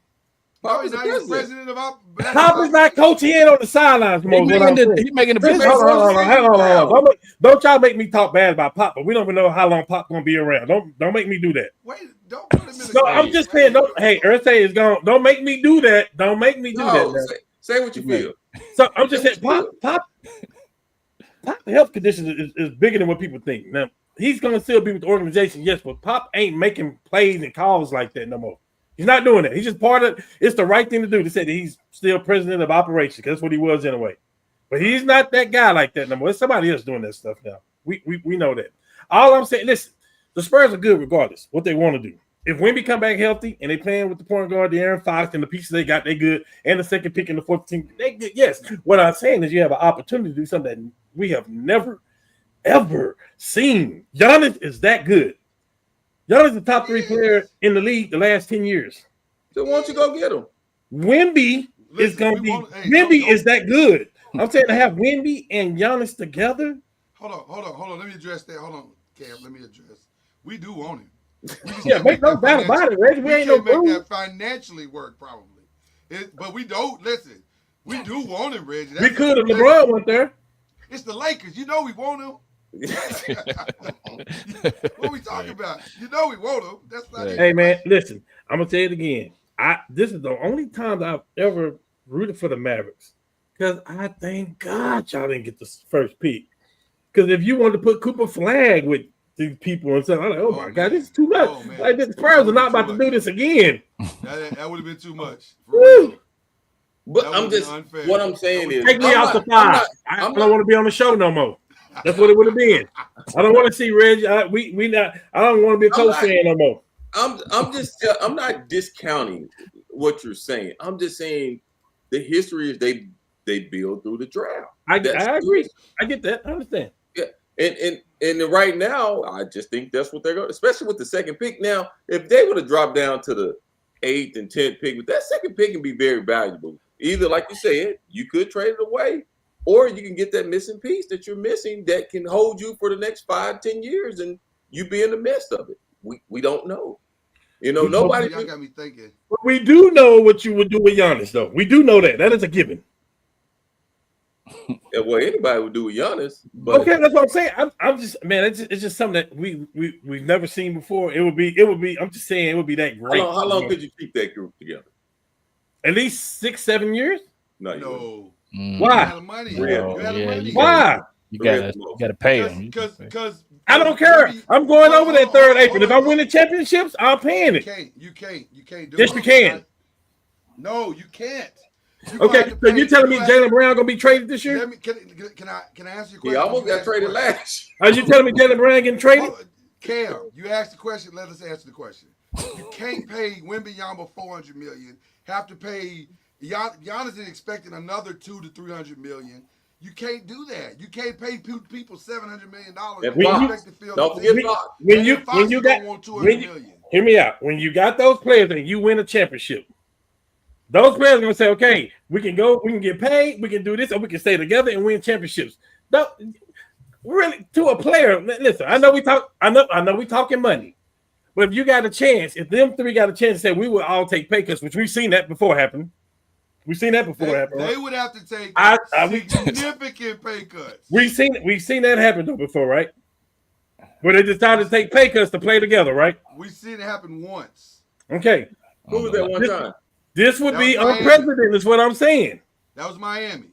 Pop is the president of our. Pop is not coaching in on the sidelines. He's making the business. Hold on. Don't y'all make me talk bad about Pop, but we don't even know how long Pop gonna be around. Don't make me do that. Wait, don't put him in the No, I'm just saying. Hey, Earthday is gone. Don't make me do that. Don't make me do that. Say what you feel. So I'm just saying, Pop, the health condition is bigger than what people think. Now he's gonna still be with the organization, yes, but Pop ain't making plays and calls like that no more. He's not doing that. He's just part of. It's the right thing to do. They said that he's still president of operations because that's what he was anyway. But he's not that guy like that no more. It's somebody else doing that stuff now. We know that. All I'm saying, listen, the Spurs are good regardless what they want to do. If Wemby come back healthy and they playing with the point guard, the Aaron Fox, and the pieces they got, they good, and the second pick in the 4th team, they good. Yes. What I'm saying is you have an opportunity to do something that we have never, ever seen. Giannis is that good. Giannis is the top 3 player in the league the last 10 years. So why don't you go get him? Wemby is going to be – Wemby is that good. I'm saying to have Wemby and Giannis together. Hold on. Let me address that. Hold on, Cam. Let me address. We do want him. Yeah, make no doubt about it, Reggie. We ain't no make that financially work, probably. But we don't listen. We do want him, Reggie. We could if LeBron went there. It's the Lakers. You know we want him. What we talking about? You know we want him. That's not. Hey man, listen. I'm gonna tell you it again. This is the only time that I've ever rooted for the Mavericks because I thank God y'all didn't get the first pick. Because if you wanted to put Cooper Flag with these people and stuff, I'm like, oh my God, this is too much. Like the Spurs are not about to do this again. That would have been too much. But I'm just unfair. What I'm saying is take me out the 5. I don't want to be on the show no more. That's what it would have been. I don't want to see Reggie. I don't want to be a Colts fan no more. I'm not discounting what you're saying. I'm just saying the history is they build through the draft. I agree. I get that. I understand. Yeah. And right now, I just think that's what they're going, especially with the second pick. Now, if they would have dropped down to the 8th and 10th pick, but that second pick can be very valuable. either like you said, you could trade it away, or you can get that missing piece that you're missing that can hold you for the next 5-10 years, and you be in the midst of it. We don't know. Nobody. Y'all got me thinking. But we do know what you would do with Giannis, though. We do know that. That is a given. Well, anybody would do with Giannis. But Okay, that's what I'm saying. I'm just, man. It's just something that we've never seen before. It would be. I'm just saying it would be that great. How long could you keep that group together? At least 6-7 years. No. Why? You had the money. You had the money. Why? You gotta pay them. Because I don't care. I'm going over that third apron. If I win the championships, I'm paying it. You can't do Yes, it. you can. No, you can't. Okay, so you're telling me Jaylen Brown gonna be traded this year? Can I answer your question? He almost got traded last. Are you telling me Jaylen Brown getting traded? Cam, you asked the question. Let us answer the question. You can't pay Wembanyama $400 million. Have to pay Giannis is expecting another $200 to $300 million. You can't do that. You can't pay people $700 million. Don't forget Fox. When you got $200 million. Hear me out. When you got those players and you win a championship, those players are gonna say, "Okay, we can go, we can get paid, we can do this, or we can stay together and win championships." No, really, to a player, listen. I know we talking money, but if you got a chance, if them three got a chance to say we will all take pay cuts, which we've seen that before happen. We've seen that before happen. They would have to take significant pay cuts. We've seen that happen though before, right? Where they decided to take pay cuts to play together, right? We've seen it happen once. Okay. Who was that one time? This would be unprecedented, is what I'm saying. That was Miami.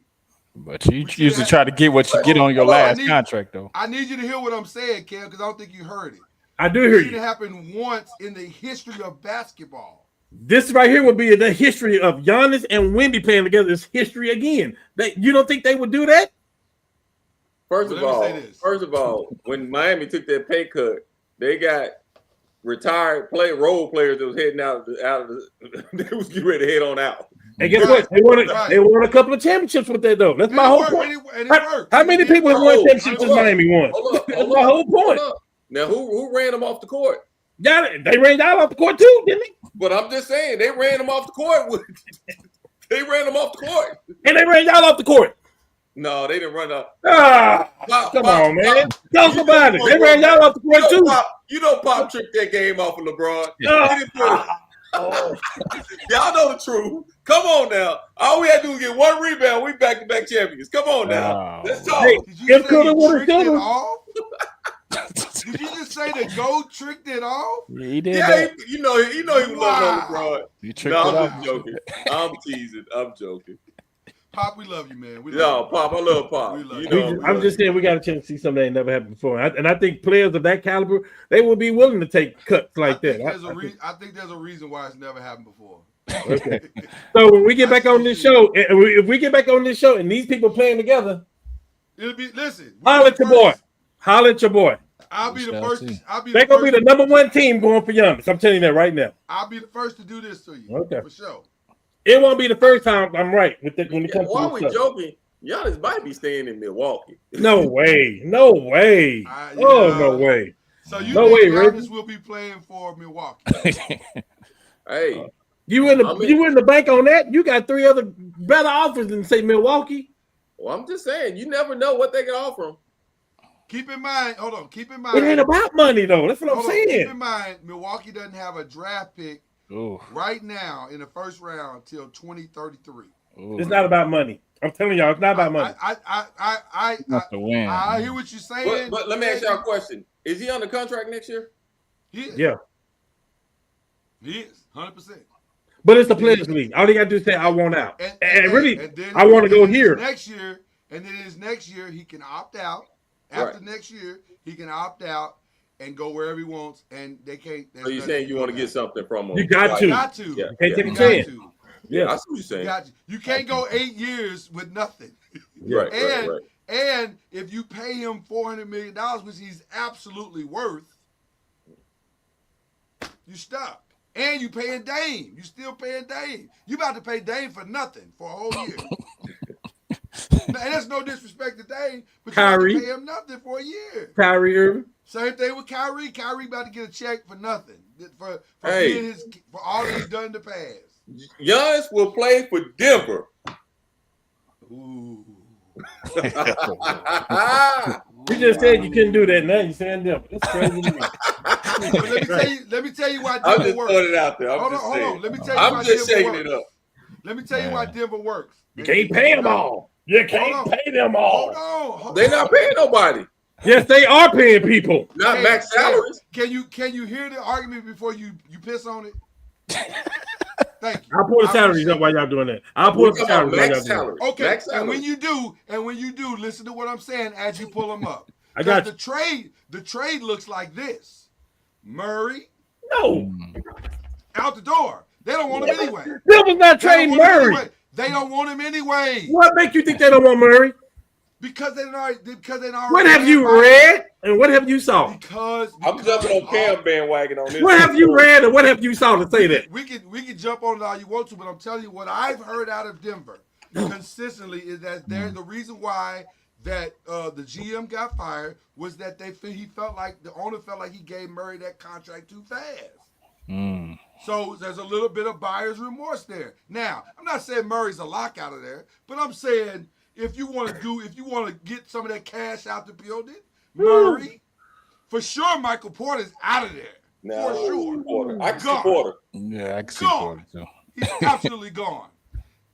But you usually try to get what you get on your last contract, though. I need you to hear what I'm saying, Cam, because I don't think you heard it. I do hear you. It happened once in the history of basketball. This right here would be the history of Giannis and Wemby playing together. It's history again. You don't think they would do that? First of all, when Miami took that pay cut, they got retired role players that was heading out of they was getting ready to head on out. And guess what? They won a couple of championships with that though. That's my whole point. How many people have won championships since Miami won? That's my whole point. Now who ran them off the court? Got it. They ran y'all off the court too, didn't they? But I'm just saying they ran them off the court. They ran them off the court. And they ran y'all off the court. No, they didn't run up. Come on, man. Talk about it. They ran y'all off the court too. Pop tricked that game off of LeBron. Y'all know the truth. Come on now. All we had to do was get one rebound. We back-to-back champions. Come on now. Let's talk. Did you just say the GOAT tricked it off? Yeah, he did. Yeah, he know he was loving LeBron. You tricked it off. I'm just joking. I'm teasing. I'm joking. Pop, we love you, man. Pop, I love Pop. I'm just saying we got a chance to see something that never happened before. And I think players of that caliber, they will be willing to take cuts like that. I think there's a reason why it's never happened before. Okay. So when we get back on this show, if we get back on this show and these people playing together, it'll be holler at your boy. Holler at your boy. I'll be the first. They're gonna be the number one team going for Giannis. I'm telling you that right now. I'll be the first to do this to you. Okay. For sure. It won't be the first time I'm right with it when it comes to this. Why are we joking? Giannis might be staying in Milwaukee. No way. No way. No way. So you think Giannis will be playing for Milwaukee? Hey. You in the bank on that? You got three other better offers than say Milwaukee. Well, I'm just saying, you never know what they can offer him. Keep in mind. It ain't about money though. That's what I'm saying. Keep in mind, Milwaukee doesn't have a draft pick right now in the first round till 2033. It's not about money. I'm telling y'all, it's not about money. I hear what you're saying. But let me ask y'all a question: is he under contract next year? Yeah, he is 100%. But it's the players' league. All they got to do is say, "I want out," and really, I want to go here next year. And then next year he can opt out. After next year, he can opt out and go wherever he wants, and they can't. So you're saying you want to get something from him? You got to. Yeah. You can't take a chance. Yeah, I see what you're saying. You can't go 8 years with nothing. Right. And if you pay him $400 million, which he's absolutely worth, you stuck. And you paying Dame. You still paying Dame. You about to pay Dame for nothing for a whole year. And that's no disrespect to Dame, but Kyrie, you got to pay him nothing for a year. Kyrie Irving. Same thing with Kyrie. Kyrie about to get a check for nothing for all he's done in the past. Giannis will play for Denver. Ooh. You just said you couldn't do that. Now you're saying Denver. That's crazy to me. But let me tell you why I'm Denver just works. throwing it out there. Hold on. Let me tell you I'm why just Denver shaking works. it up. Let me tell you why Denver works. You can't pay them all. You can't pay them all. Hold on. They're not paying nobody. Yes, they are paying people. Not max salaries. Can you hear the argument before you piss on it? Thank you. I'll pull the salaries up while y'all doing that. I'll pull the salaries while y'all doing that. Okay, max and when salary. you do, listen to what I'm saying as you pull them up. I got you. The trade looks like this: Murray No. out the door. They don't want him anyway. Denver's not trading Murray. They don't want him anyway. What makes you think they don't want Murray? Because they already. What have you read and what have you saw? Because I'm jumping on Cam bandwagon on this. What have you read and what have you saw to say that? We can jump on it all you want to, but I'm telling you what I've heard out of Denver consistently is that the reason why that the GM got fired was that the owner felt like he gave Murray that contract too fast. So there's a little bit of buyer's remorse there. Now, I'm not saying Murray's a lock out of there, but I'm saying if you want to get some of that cash out the building, Murray, for sure Michael Porter's out of there. No, for sure. Porter. I can see Porter. Yeah, I can see Gone. Porter too. He's absolutely gone.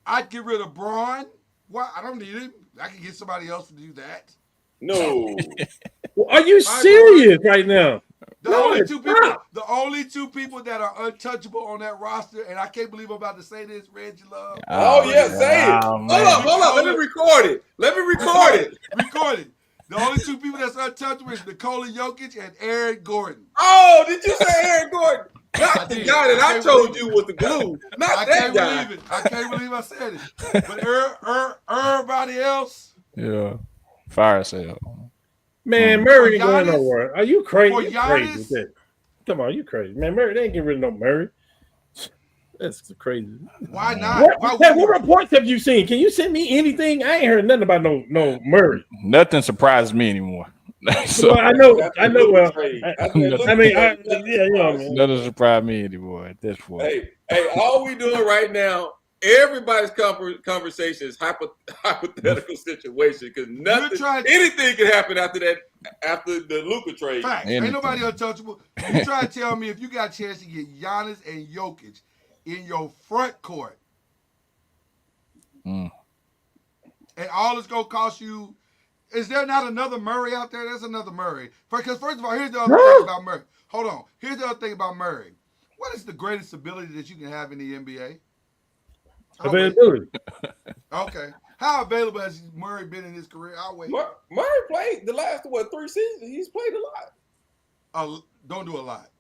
I'd get rid of Braun. Why? I don't need him. I can get somebody else to do that. No. Well, are you serious right now? The only two people that are untouchable on that roster, and I can't believe I'm about to say this, Reggie Love. Oh, yeah, say it. Hold up. Let me record it. Record it. The only two people that's untouchable is Nikola Jokic and Aaron Gordon. Oh, did you say Aaron Gordon? Not I the did. guy that I told you was the glue. Not I that can't guy. believe it. I can't believe I said it. But everybody else. Yeah. Fire sale. Man, Murray ain't going Giannis- nowhere. Are you crazy? for You Giannis- crazy with that. Come on, you crazy. Man, Murray, they ain't getting rid of no Murray. That's crazy. Why not? What reports have you seen? Can you send me anything? I ain't heard nothing about no Murray. Nothing surprises me anymore. So, Well, I know. Well, I mean, man. nothing surprises me anymore at this point. Hey, all we doing right now, everybody's conversation is hypothetical situation because anything can happen after the Luka trade. Facts. Ain't nobody untouchable. You try to tell me if you got a chance to get Giannis and Jokic in your front court, and all it's gonna cost you. Is there not another Murray out there? There's another Murray. Because first of all, here's the other thing about Murray. Hold on. Here's the other thing about Murray. What is the greatest ability that you can have in the NBA? Availability. Okay. How available has Murray been in his career? I'll wait. Murray played the last 3 seasons. He's played a lot. Don't do a lot.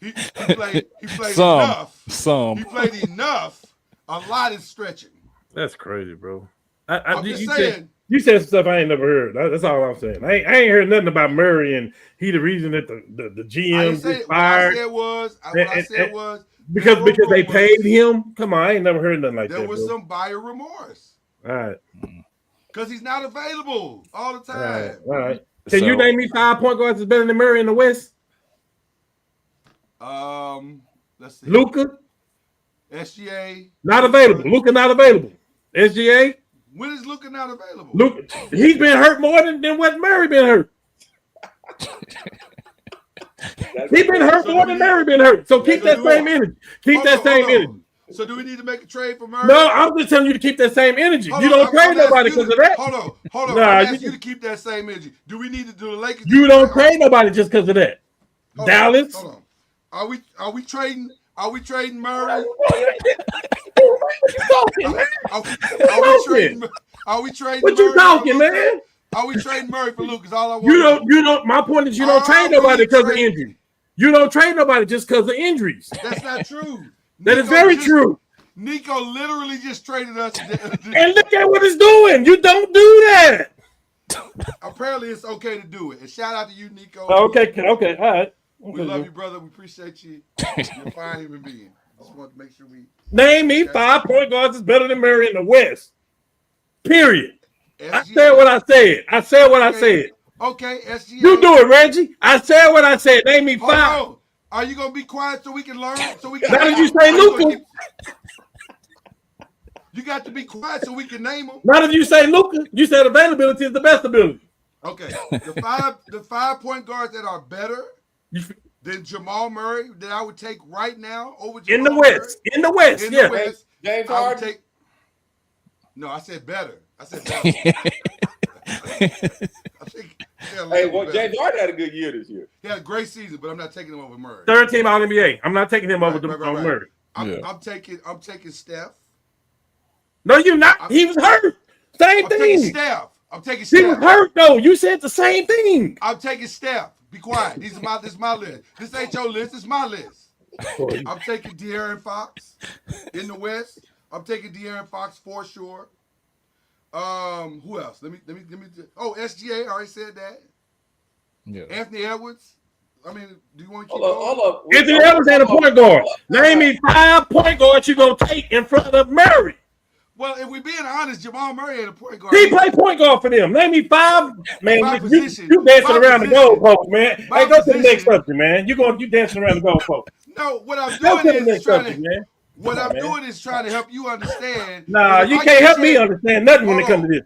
He played Some. enough. Some. He played enough. A lot is stretching. That's crazy, bro. I'm just saying. You said some stuff I ain't never heard. That's all I'm saying. I ain't heard nothing about Murray and he the reason that the GM gets fired. What I said was because they paid him. Come on, I ain't never heard nothing like that. There was some buyer remorse. All right. Because he's not available all the time. All right. Can you name me 5 point guards that's better than Murray in the West? Let's see. Luka? SGA. Not available. Luka not available. SGA? When is Luka not available? Luka, he's been hurt more than what Murray been hurt. He's been hurt more than Murray been hurt. So keep that same energy. Keep that same energy. So do we need to make a trade for Murray? No, I'm just telling you to keep that same energy. You don't trade nobody because of that. Hold on. Nah, I'm asking you to keep that same energy. Do we need to do the Lakers? You don't trade nobody just because of that. Dallas. Hold on. Are we trading Murray? Are we trading? What you talking, man? Are we trading Murray for Lucas? All I want. You don't. My point is, you don't trade nobody because of injuries. You don't trade nobody just because of injuries. That's not true. That is very true. Nico literally just traded us. And look at what it's doing. You don't do that. Apparently, it's okay to do it. And shout out to you, Nico. Okay, all right. We love you, brother. We appreciate you. You're a fine human being. Just want to make sure we name me 5 point guards that's better than Murray in the West. Period. SGA. I said what I said. I said what I said. Okay, SGA. You do it, Reggie. I said what I said. Name me 5. Are you gonna be quiet so we can learn? So we can. Now that you say Luka, you got to be quiet so we can name them. now that you say Luka, you said availability is the best ability. Okay, the 5 point guards that are better than Jamal Murray that I would take right now over Jamal In the Murray. West, in the West, yeah. James I would Harden. take. No, I said better. I said better. I think. Hey, well, James Harden had a good year this year. He had a great season, but I'm not taking him over Murray. Third team All NBA. I'm not taking him over Right. Murray. I'm taking Steph. No, you're not. He was hurt. Same I'm thing. taking Steph. I'm taking He Steph. was hurt though. You said the same thing. I'm taking Steph. Be quiet. This is my list. This ain't your list. This is my list. I'm taking De'Aaron Fox in the West. I'm taking De'Aaron Fox for sure. Who else? Let me. Oh, SGA. I already said that. Yeah. Anthony Edwards. I mean, do you want to keep Hold going? up. Anthony Edwards ain't a point guard. Name me 5 point guards you gonna take in front of Murray. Well, if we're being honest, Jamal Murray ain't a point guard. He play point guard for them. Name me 5. Man, By you position. dancing By around the position. goalpost, man. By Hey, go to the next position. subject, man. You dancing around the goalpost. No, what I'm Go to doing the is next trying subject, to. man. What Come on, I'm man. doing is trying to help you understand. Nah, that if you I can't get help me said- understand nothing when it Hold comes to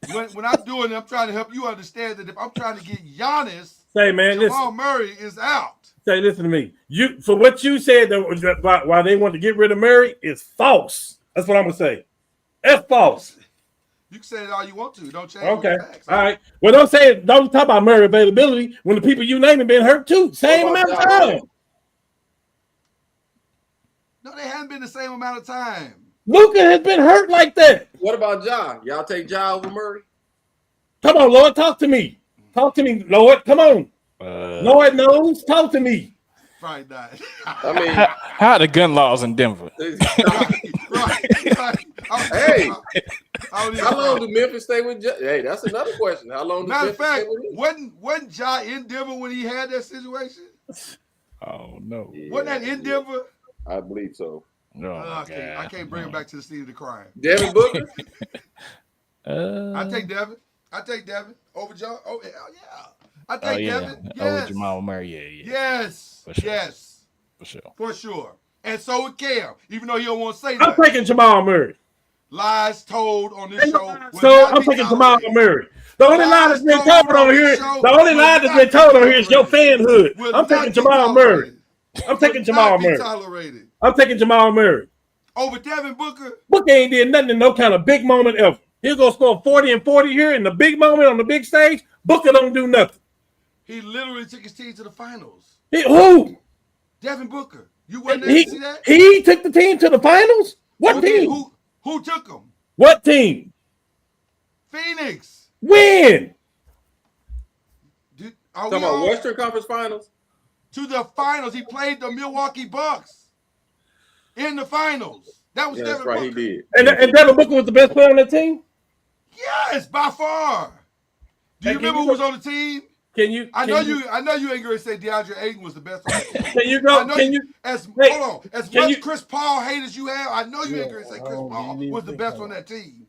this. When I'm doing it, I'm trying to help you understand that if I'm trying to get Giannis, Say, man, Jamal listen. Murray is out. Say, listen to me. You for what you said that why they want to get rid of Murray is false. That's what I'm gonna say. That's false. You can say it all you want to. Don't change Okay. the facts. All right. Well, don't talk about Murray availability when the people you name have been hurt too. Same What amount about of Ja time. Morant? No, they haven't been the same amount of time. Luka has been hurt like that. What about Ja? Y'all take Ja over Murray? Come on, Lord, talk to me. Talk to me, Lord. Come on. Lord knows. Talk to me. Probably not. I mean, How are the gun laws in Denver? right. Hey, I don't even how long know. do Memphis stay with Ja? Hey, that's another question. How long does Matter of Memphis fact, stay with him? wasn't Ja in Denver when he had that situation? Oh no. Wasn't that in Denver? I believe so. No. I can't bring him back to the scene of the crime. Devin Booker? I take Devin. Over Ja. Oh hell yeah. I take Devin. Over Yes. Jamal Murray. Yeah. Yes. For sure. Yes. For sure. For sure. And so would Cam, even though you don't want to say I'm that. taking Jamal Murray. Lies told on this show. will So not I'm be taking Jamal tolerated. Murray. The only lie that's been told on here, the only lie that's been told on here is your fanhood. I'm taking Jamal Murray. I'm taking Jamal Murray. Tolerated. I'm taking Jamal Murray. Over Devin Booker. Booker ain't did nothing in no kind of big moment ever. He'll go score 40 and 40 here in the big moment on the big stage. Booker don't do nothing. He literally took his team to the finals. Who? Devin Booker. You wasn't there to see that? He took the team to the finals? What team? Who took him? What team? Phoenix. When? Talking about Western Conference Finals? To the finals. He played the Milwaukee Bucks in the finals. That was That's Devin right, Booker. he did. And Devin Booker was the best player on that team? Yes, by far. Do you remember who was on the team? I know you ain't gonna say DeAndre Ayton was the best on the team. Can you go? As much Chris Paul hate as you have, I know you ain't gonna say Chris Paul was the best on that team.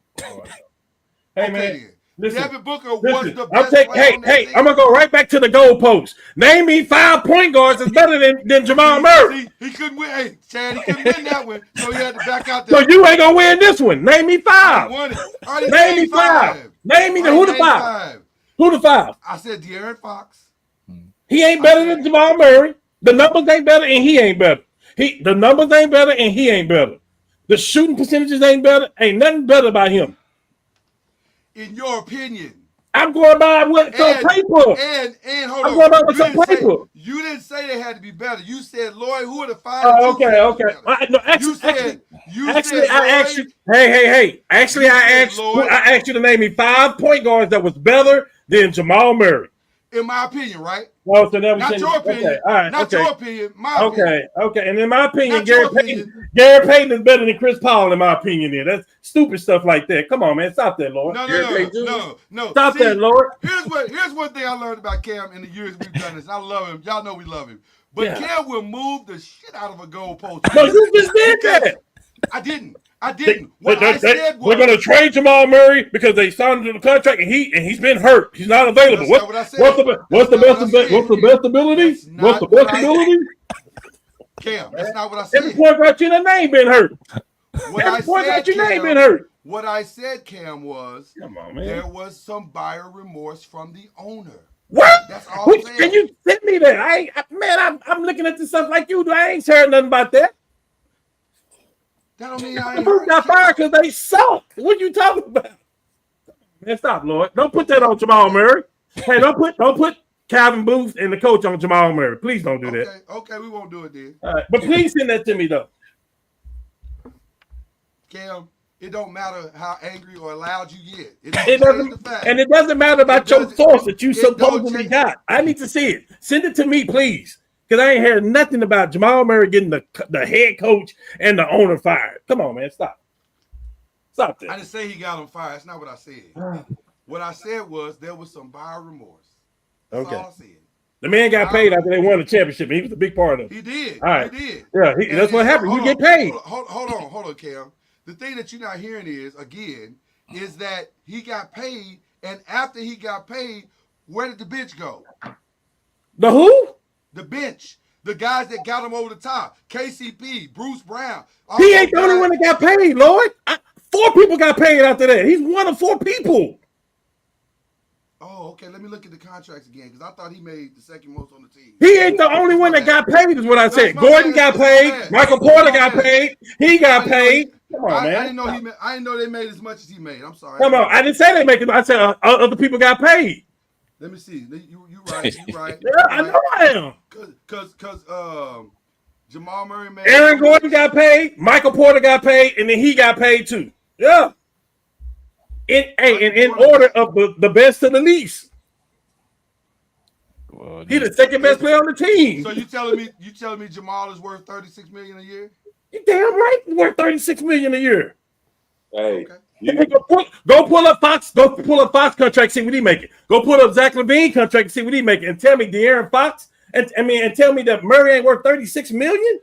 Hey man, listen, Devin Booker was the I'm best taking. player on that team. I'm gonna go right back to the goalpost. Name me 5 point guards that's better than Jamal Murray. He couldn't win. Hey, Chad, he couldn't win that one, so he had to back out there. So you ain't gonna win this one. Name me 5. Name me 5. Name me who the 5. Who the 5? I said De'Aaron Fox. He ain't better than Jamal Murray. The numbers ain't better, and he ain't better. The numbers ain't better, and he ain't better. The shooting percentages ain't better. Ain't nothing better about him. In your opinion. I'm going by what's on paper. And hold on. I'm going by what's on paper. You didn't say they had to be better. You said, Lloyd, who are the 5? Oh, okay. No, actually, I asked you. Hey. Actually, I asked you to name me 5 point guards that was better than Jamal Murray. In my opinion, right? Well, so that was not your opinion. Okay. All right. Not your opinion. My opinion. Okay. And in my opinion, Gary Payton is better than Chris Paul. In my opinion, that's stupid stuff like that. Come on, man, stop that, Lord. No. Stop that, Lord. Here's one thing I learned about Cam in the years we've done this. I love him. Y'all know we love him. But Cam will move the shit out of a goalpost. No, you just did that. I didn't. I didn't. What I said was we're going to trade Jamal Murray because they signed him to the contract and he's been hurt. He's not available. That's not what I said. What's the best ability? That's not What's the best ability? Cam, that's not what I said. Every point guard you name been hurt. What I said, Cam, what I said, Cam, was come on, man. There was some buyer remorse from the owner. What? That's all I'm saying. Can you send me that? I'm looking at this stuff like you do. I ain't heard nothing about that. That don't mean I ain't heard. Got fired because they suck. What you talking about? Man, stop, Lord. Don't put that on Jamal Murray. Hey, don't put Calvin Booth and the coach on Jamal Murray. Please don't do that. Okay, we won't do it then. All right, but please send that to me though. Cam, it don't matter how angry or loud you get. It doesn't matter about your source that you supposedly got. I need to see it. Send it to me, please. Because I ain't heard nothing about Jamal Murray getting the head coach and the owner fired. Come on, man. Stop that. I didn't say he got him fired. That's not what I said. What I said was there was some buyer remorse. That's all I said. The man got paid after they won the championship. He was a big part of it. He did. All right. He did. Yeah, that's what happened. You get paid. Hold on, Cam. The thing that you're not hearing is that he got paid, and after he got paid, where did the bench go? The who? The bench. The guys that got him over the top. KCP, Bruce Brown. He ain't the only one that got paid, Lord. 4 people got paid after that. He's one of 4 people. Oh, okay. Let me look at the contracts again because I thought he made the second most on the team. He ain't the only one that got paid, is what I said. Gordon got paid. Michael Porter got paid. He got paid. Come on, man. I didn't know they made as much as he made. I'm sorry. Come on. I didn't say they make it. I said other people got paid. Let me see. You right. You right. Yeah, I know I am. Because Jamal Murray made. Aaron Gordon got paid. Michael Porter got paid, and then he got paid too. Yeah. In order of the best to the least. Well, he's the second best player on the team. So you telling me Jamal is worth $36 million a year? You damn right, he's worth $36 million a year. Hey, okay. Go pull up Fox. Go pull up Fox contract. See what he making. Go pull up Zach LaVine contract. See what he making. And tell me De'Aaron Fox. And tell me that Murray ain't worth $36 million.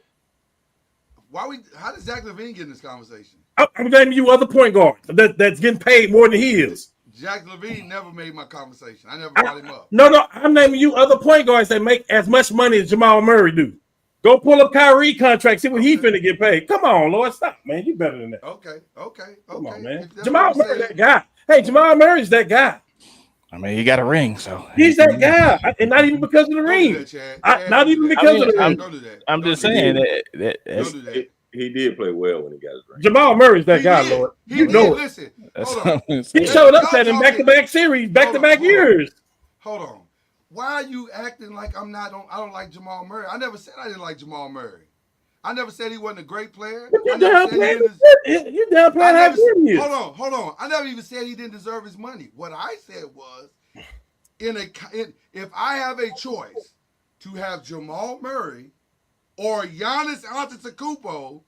How did Zach LaVine get in this conversation? I'm naming you other point guards that's getting paid more than he is. Zach LaVine never made my conversation. I never brought him up. No, I'm naming you other point guards that make as much money as Jamal Murray do. Go pull up Kyrie contract, see what he finna get paid. Come on, Lord, stop, man. You better than that. Okay. Come on, man. Jamal Murray, that guy. Hey, Jamal Murray's that guy. I mean, he got a ring, so he's that guy, and not even because of the ring. Not even because of the ring. Don't do that. I'm just saying that. Don't do that. He did play well when he got his ring. Jamal Murray's that guy, Lord. You know it. Listen, hold on. He showed up at him back-to-back series, back-to-back years. Hold on. Why are you acting like I don't like Jamal Murray? I never said I didn't like Jamal Murray. I never said he wasn't a great player. You downplaying how good he is. Hold on. I never even said he didn't deserve his money. What I said was, if I have a choice to have Jamal Murray or Giannis Antetokounmpo,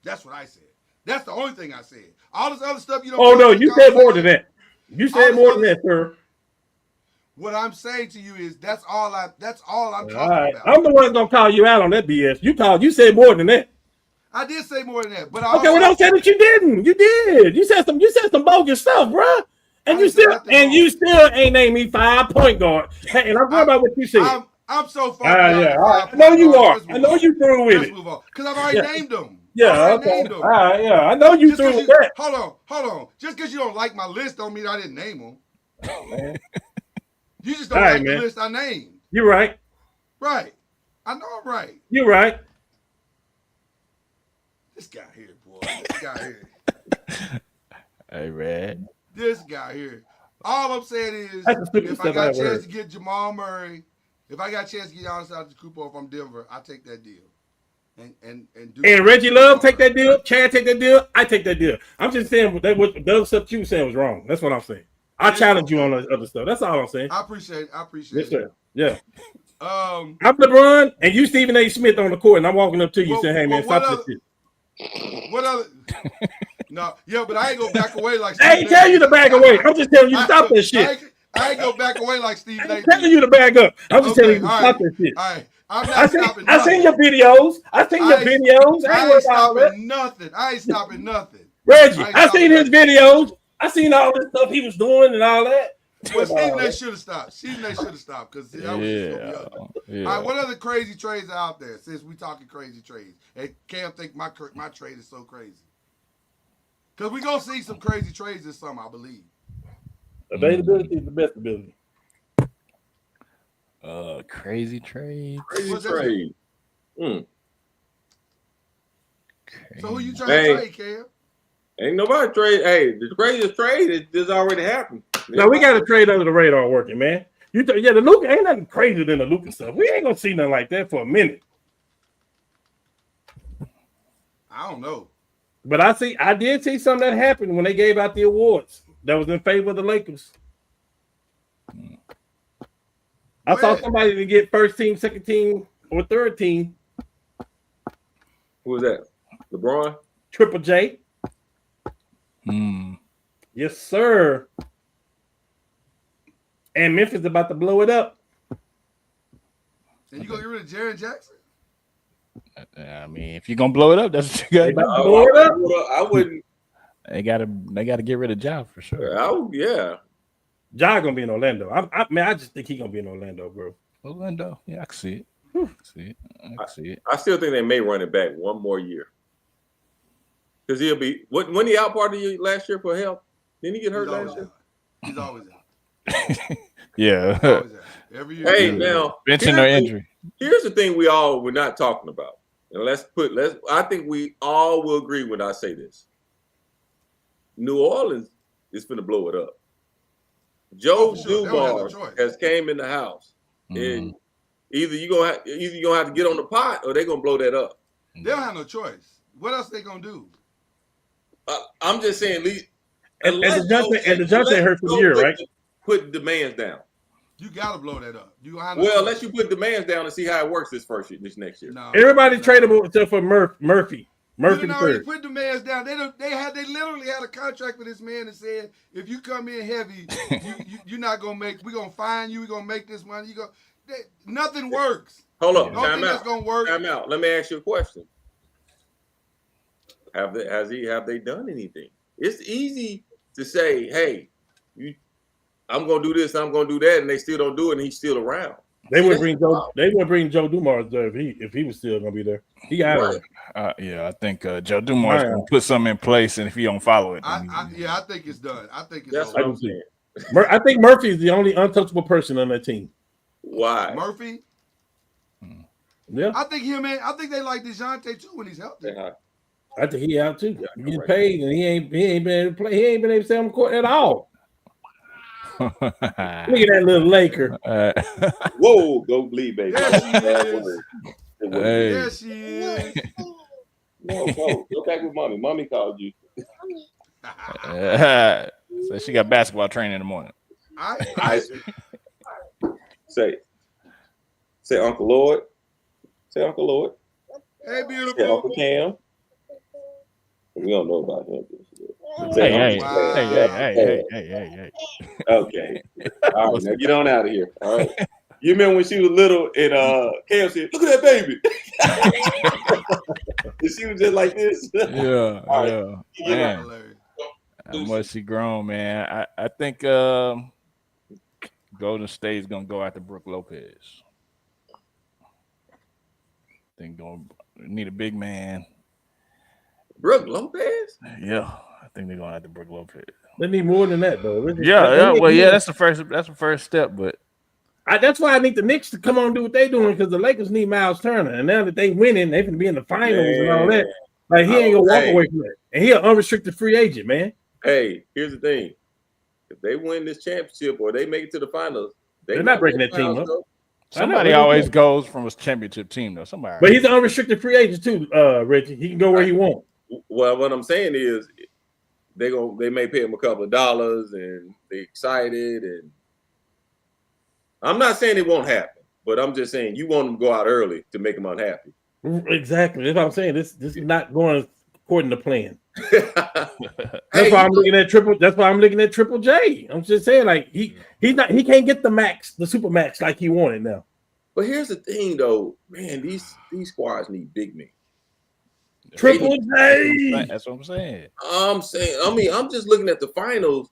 that's what I said. That's the only thing I said. All this other stuff you don't. Oh no, you said more than that. You said more than that, sir. What I'm saying to you is that's all I'm talking right. about. I'm the one that's gonna call you out on that BS. You said more than that. I did say more than that, but don't say that you didn't. You did. You said some bogus stuff, bro. And you still ain't named me 5 point guard. Hey, and I'm talking about what you said. I'm so far. Yeah. All right. I know you are. I know you through with it. Because I've already named them. Yeah. Okay. All right. Yeah. I know you through with that. Hold on. Just because you don't like my list don't mean I didn't name them. Oh, man. You just don't like the list I named. You're right. Right. I know I'm right. You're right. This guy here, boy. This guy here. Hey, Red. This guy here. All I'm saying is, if I got a chance to get Jamal Murray, if I got a chance to get Giannis Antetokounmpo from Denver, I take that deal. And Reggie Love take that deal. Chad take that deal. I take that deal. I'm just saying that what the other stuff you were saying was wrong. That's what I'm saying. I challenge you on the other stuff. That's all I'm saying. I appreciate it. Yes, sir. Yeah. I'm LeBron and you Stephen A. Smith on the court, and I'm walking up to you saying, "Hey man, stop this shit." What other? No, yeah, but I ain't gonna back away like. I ain't tell you to back away. I'm just telling you to stop that shit. I ain't gonna back away like Steve. I'm telling you to back up. I'm just telling you to stop that shit. All right. I'm not I stopping seen nothing. your videos. I seen your videos. I ain't stopping nothing. I ain't stopping nothing. Reggie, I stopping seen his nothing. videos. I seen all this stuff he was doing and all that. Well, Stephen A. should have stopped. Stephen A. should have stopped because that was just gonna be ugly. Yeah. All right, what other crazy trades are out there? Since we talking crazy trades, and Cam think my trade is so crazy. Because we're going to see some crazy trades this summer, I believe. Availability is the best ability. Crazy trade. Crazy trade. So who you trying to trade, Cam? Ain't nobody trade. Hey, the craziest trade is already happened. Now we got a trade under the radar working, man. The Luka ain't nothing crazier than the Luka stuff. We ain't gonna see nothing like that for a minute. I don't know. But I did see something that happened when they gave out the awards that was in favor of the Lakers. I saw somebody to get first team, second team, or third team. Who was that? LeBron? Triple J. Yes, sir. And Memphis is about to blow it up. And you gonna get rid of Jaren Jackson? I mean, if you're gonna blow it up, that's what you got to do. Blow it up. I wouldn't. They gotta get rid of Ja for sure. Yeah. Ja gonna be in Orlando. I just think he gonna be in Orlando, bro. Orlando, yeah, I can see it. I see it. I still think they may run it back one more year. Because he'll be when he out part of you last year for health. Didn't he get hurt last year? He's always out. Yeah. Always out. Every year. Hey, now benching or injury. Here's the thing we're not talking about. And I think we all will agree when I say this. New Orleans is finna blow it up. Joe Dumars has came in the house. And either you're gonna have to get on the pot or they're gonna blow that up. They don't have no choice. What else they gonna do? I'm just saying, and the Johnson hurt for the year, right? Put demands down. You gotta blow that up. Unless you put demands down and see how it works this next year. No, everybody's tradable except for Murphy. Murphy already put the man's down. They literally had a contract with this man that said if you come in heavy, you're not gonna make. We're gonna fine you. We're gonna make this money. Nothing works. Hold up, time out. Gonna work. Time out. Let me ask you a question. Have they done anything? It's easy to say, hey, I'm gonna do this, I'm gonna do that, and they still don't do it, and he's still around. They would bring Joe Dumars there if he was still gonna be there. He got I think Joe Dumars gonna put something in place, and if he don't follow it, I think it's done. I think it's that's over. what I'm saying. I think Murphy is the only untouchable person on that team. Why? Murphy? Yeah. I think they like DeJounte too when he's healthy. Yeah. I think he out too. He getting paid and he ain't been able to play. He ain't been able to stay on the court at all. Look at that little Laker. Whoa, go bleed, baby. There she is. No, go back with mommy. Mommy called you. So she got basketball training in the morning. Say Uncle Lord. Say Uncle Lord. Hey, beautiful. Say Uncle Cam. We don't know about him. Hey. Okay. All right, now get on out of here. All right. You remember when she was little and Cam said, "Look at that baby." And she was just like this. Yeah. Man. How much she grown, man. I think Golden State's gonna go after Brook Lopez. I think gonna need a big man. Brook Lopez? Yeah, I think they're going after Brook Lopez. They need more than that, though. That's the first step, but that's why I need the Knicks to come on and do what they're doing because the Lakers need Miles Turner, and now that they winning, they can be in the finals and all that. Like he ain't gonna walk away from it, and he an unrestricted free agent, man. Hey, here's the thing: if they win this championship or they make it to the finals, they're not breaking that team up. Somebody always goes from a championship team, though. Somebody, but he's an unrestricted free agent too, Reggie. He can go where he wants. Well, what I'm saying is, they may pay him a couple of dollars and they're excited. And I'm not saying it won't happen, but I'm just saying you want them to go out early to make them unhappy. Exactly. That's what I'm saying. This is not going according to plan. That's why I'm looking at Triple. That's why I'm looking at Triple J. I'm just saying, like he can't get the super max like he wanted now. But here's the thing, though, man. These squads need big men. Triple J. That's what I'm saying. I'm just looking at the finals,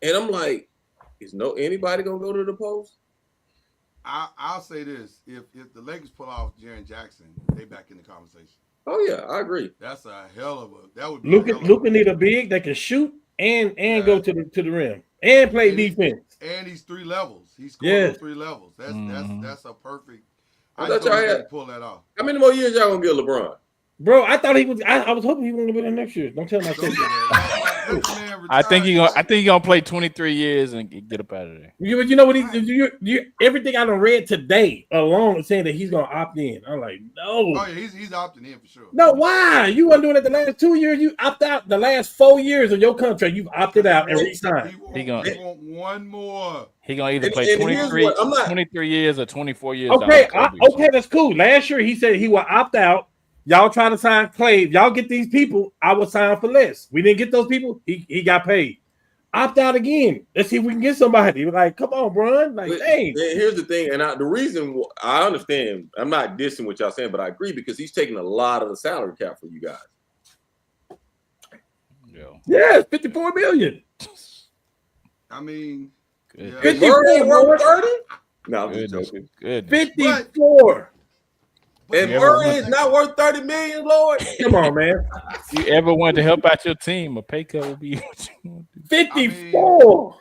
and I'm like, is anybody gonna go to the post? I'll say this: if the Lakers pull off Jaren Jackson, they back in the conversation. Oh yeah, I agree. That's a hell of a. That would be. Luka need a big that can shoot and go to the rim and play defense. And he's 3 levels. He's scored 3 levels. That's a perfect. I thought y'all had pull that off. How many more years y'all gonna give LeBron? Bro, I thought he was. I was hoping he was gonna be there next year. Don't tell him I said that. I think he gonna play 23 years and get up out of there. You know what everything I done read today alone is saying that he's gonna opt in. I'm like, no. Oh yeah, he's opting in for sure. No, why? You weren't doing it the last 2 years. You opt out the last 4 years of your contract. You've opted out and re-signed. He want one more. He gonna either play 23 years or 24 years. Okay, okay, that's cool. Last year he said he will opt out. Y'all trying to sign Clay. Y'all get these people, I will sign for less. We didn't get those people. He got paid. Opt out again. Let's see if we can get somebody. Like, come on, Bron. Like, hey. Here's the thing, and the reason I understand, I'm not dissing what y'all saying, but I agree because he's taking a lot of the salary cap for you guys. Yeah, it's $54 million. I mean, yeah. 54 worth 30? No, I'm just joking. Good. 54. And Murray is not worth $30 million, Lord. Come on, man. If you ever want to help out your team, a pay cut will be what you want to do. 54.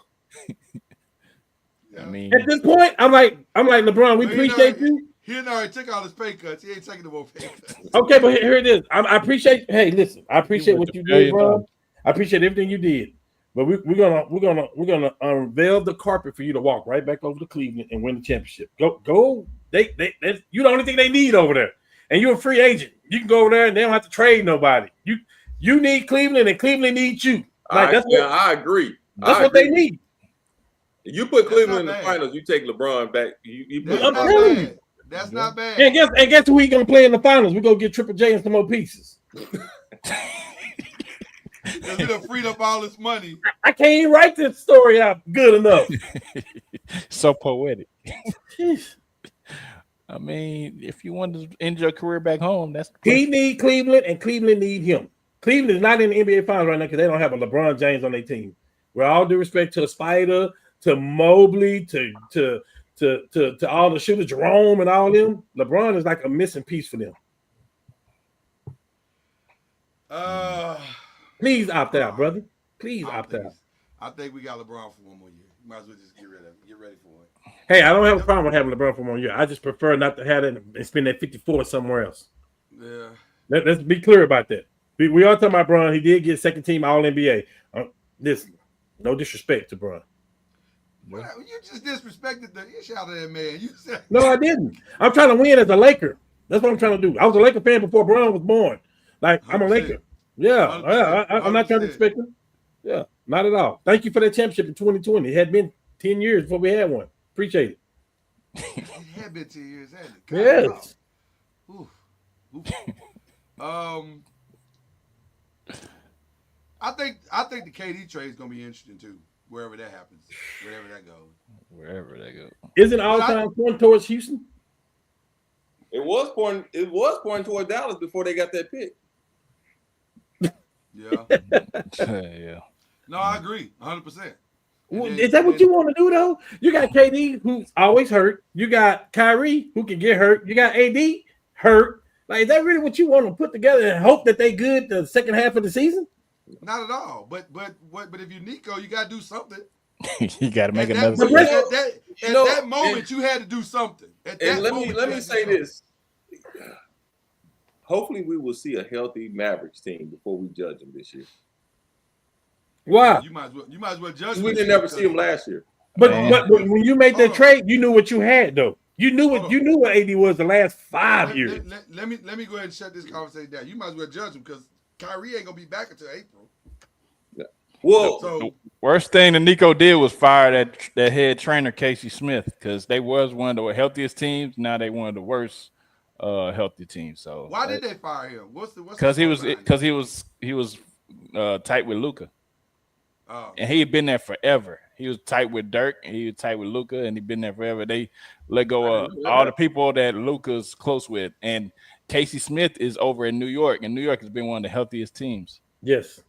I mean, at this point, I'm like LeBron. We appreciate you. He already took all his pay cuts. He ain't taking no more pay cuts. Okay, but here it is. I appreciate. Hey, listen. I appreciate what you did, bro. I appreciate everything you did. But we're gonna unveil the carpet for you to walk right back over to Cleveland and win the championship. Go. You're the only thing they need over there, and you're a free agent. You can go over there and they don't have to trade nobody. You need Cleveland, and Cleveland needs you. Like I agree. That's what they need. You put Cleveland in the finals. You take LeBron back. I'm telling you, that's not bad. And guess who he gonna play in the finals? We go get Triple J and some more pieces. Because he done freed up all this money. I can't even write this story out good enough. So poetic. I mean, if you want to end your career back home, that's he need Cleveland and Cleveland need him. Cleveland is not in the NBA Finals right now because they don't have a LeBron James on their team. With all due respect to Spider, to Mobley, to all the shooters, Jerome and all them, LeBron is like a missing piece for them. Please opt out, brother. Please opt out. I think we got LeBron for one more year. You might as well just get rid of it. Get ready for it. Hey, I don't have a problem with having LeBron for 1 year. I just prefer not to have it and spend that 54 somewhere else. Yeah. Let's be clear about that. We are talking about Bron. He did get second team All NBA. Listen, no disrespect to Bron. Well, you just disrespected the ish out of that man. You said no, I didn't. I'm trying to win as a Laker. That's what I'm trying to do. I was a Laker fan before Bron was born. Like, I'm a Laker. Yeah, I'm not trying to respect him. Yeah, not at all. Thank you for that championship in 2020. It had been 10 years before we had one. Appreciate it. It had been 10 years, hadn't it? Yes. Oof. I think the KD trade is gonna be interesting too. Wherever that happens, wherever that goes. Isn't all time pointing towards Houston? It was pointing toward Dallas before they got that pick. Yeah. Yeah. No, I agree, 100%. Is that what you want to do though? You got KD who's always hurt. You got Kyrie who can get hurt. You got AD hurt. Like, is that really what you want to put together and hope that they good the second half of the season? Not at all. But if you're Nico, you got to do something. You got to make another. At that moment, you had to do something. Let me say this. Hopefully, we will see a healthy Mavericks team before we judge them this year. Why? You might as well judge. We didn't never see them last year. But when you made that trade, you knew what you had though. You knew what AD was the last 5 years. Let me go ahead and shut this conversation down. You might as well judge him because Kyrie ain't gonna be back until April. Yeah. Well, the worst thing that Nico did was fire that head trainer Casey Smith because they was one of the healthiest teams. Now they one of the worst healthy teams. So why did they fire him? Because he was tight with Luka. Oh. And he had been there forever. He was tight with Dirk, and he was tight with Luka, and he been there forever. They let go of all the people that Luka's close with, and Casey Smith is over in New York, and New York has been one of the healthiest teams. Yes.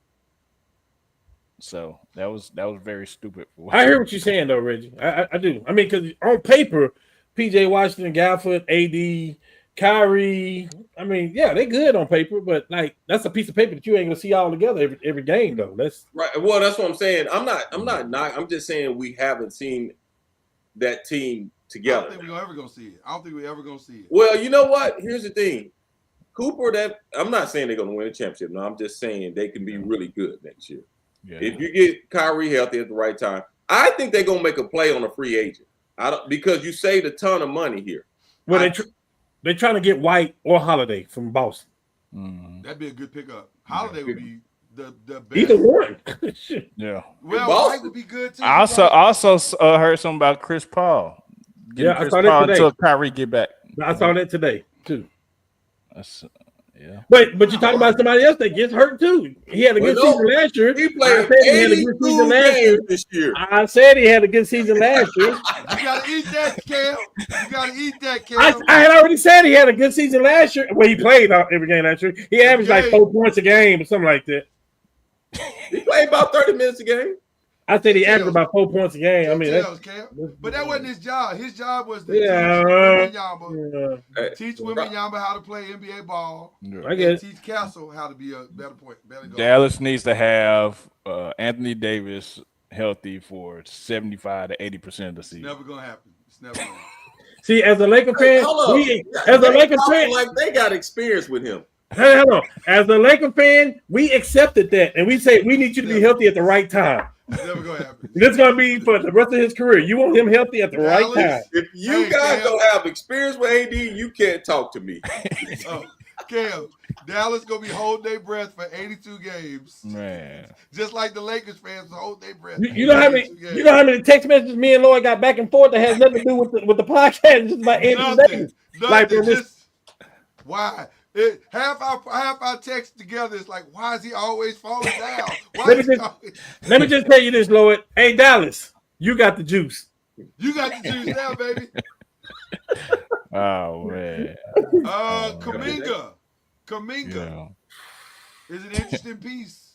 So that was very stupid. I hear what you're saying though, Reggie. I do. I mean, because on paper, PJ Washington, Gafford, AD, Kyrie. I mean, yeah, they good on paper, but like that's a piece of paper that you ain't gonna see all together every game though. That's right. Well, that's what I'm saying. I'm just saying we haven't seen that team together. I don't think we're ever gonna see it. I don't think we're ever gonna see it. Well, you know what? Here's the thing. Cooper, I'm not saying they're gonna win a championship. No, I'm just saying they can be really good next year. Yeah. If you get Kyrie healthy at the right time, I think they're gonna make a play on a free agent. Because you saved a ton of money here. Well, they're trying to get White or Holiday from Boston. That'd be a good pickup. Holiday would be the best. Either one. Yeah. Well, White would be good too. I also heard something about Chris Paul. Yeah, I saw that today. Until Kyrie get back. I saw that today too. Yeah. But you're talking about somebody else that gets hurt too. He had a good season last year. He played 82 games this year. I said he had a good season last year. You gotta eat that, Cam. You gotta eat that, Cam. I had already said he had a good season last year. Well, he played every game last year. He averaged like 4 points a game or something like that. He played about 30 minutes a game. I said he averaged about 4 points a game. I mean, but that wasn't his job. His job was to teach women Yamba how to play NBA ball. I guess teach Castle how to be a better guard. Dallas needs to have Anthony Davis healthy for 75 to 80% of the season. It's never gonna happen. It's never gonna happen. See, as a Laker fan, like they got experience with him. Hey, hold on. As a Laker fan, we accepted that, and we say we need you to be healthy at the right time. It's never gonna happen. This is gonna be for the rest of his career. You want him healthy at the right time. If you guys don't have experience with AD, you can't talk to me. Cam, Dallas gonna be holding their breath for 82 games. Man, just like the Lakers fans hold their breath. You know how many text messages me and Lloyd got back and forth that has nothing to do with the podcast, just about Anthony Davis. Like why? Half our text together is like, why is he always falling down? Let me just tell you this, Lloyd. Hey, Dallas, you got the juice. You got the juice now, baby. Oh man. Kuminga is an interesting piece.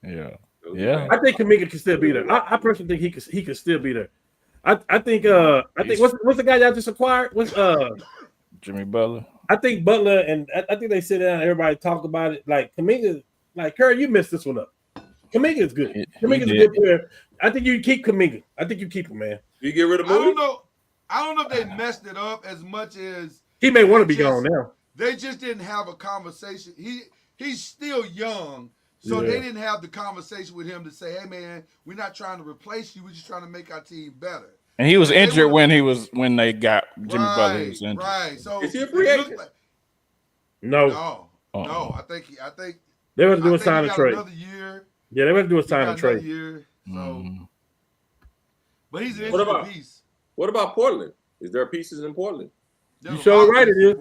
Yeah. I think Kuminga can still be there. I personally think he could still be there. I think what's the guy y'all just acquired? What's Jimmy Butler. I think Butler, and I think they sit down and everybody talk about it. Like Kuminga, like Curry, you messed this one up. Kuminga is good. Kuminga's a good player. I think you keep Kuminga. I think you keep him, man. You get rid of Moody? I don't know if they messed it up as much as he may want to be gone now. They just didn't have a conversation. He's still young, so they didn't have the conversation with him to say, "Hey, man, we're not trying to replace you. We're just trying to make our team better." And he was injured when they got Jimmy Butler was injured. Right. So is he a free agent? No. I think they were to do a sign and trade. Another year. Yeah, they were to do a sign and trade. Year, so. But he's an interesting piece. What about Portland? Is there pieces in Portland? You sure right it is.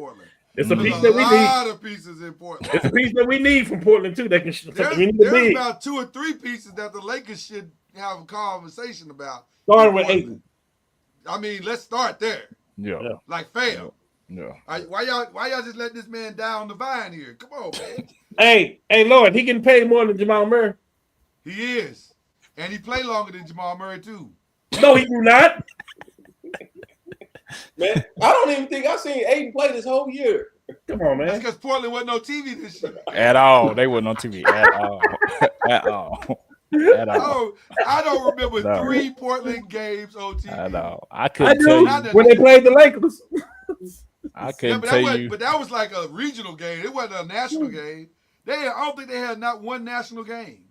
It's a piece that we need. A lot of pieces in Portland. It's a piece that we need from Portland too. That can. There's about 2 or 3 pieces that the Lakers should have a conversation about. Starting with Ayton. I mean, let's start there. Yeah. Like fail. Yeah. Why y'all just let this man die on the vine here? Come on, man. Hey, Lord, he getting paid more than Jamal Murray. He is. And he played longer than Jamal Murray, too. No, he do not. Man, I don't even think I've seen Ayton play this whole year. Come on, man. That's because Portland wasn't on TV this year. At all. They weren't on TV at all. At all. I don't remember 3 Portland games on TV. I know. I couldn't tell you. When they played the Lakers. I couldn't tell you. But that was like a regional game. It wasn't a national game. I don't think they had not one national game.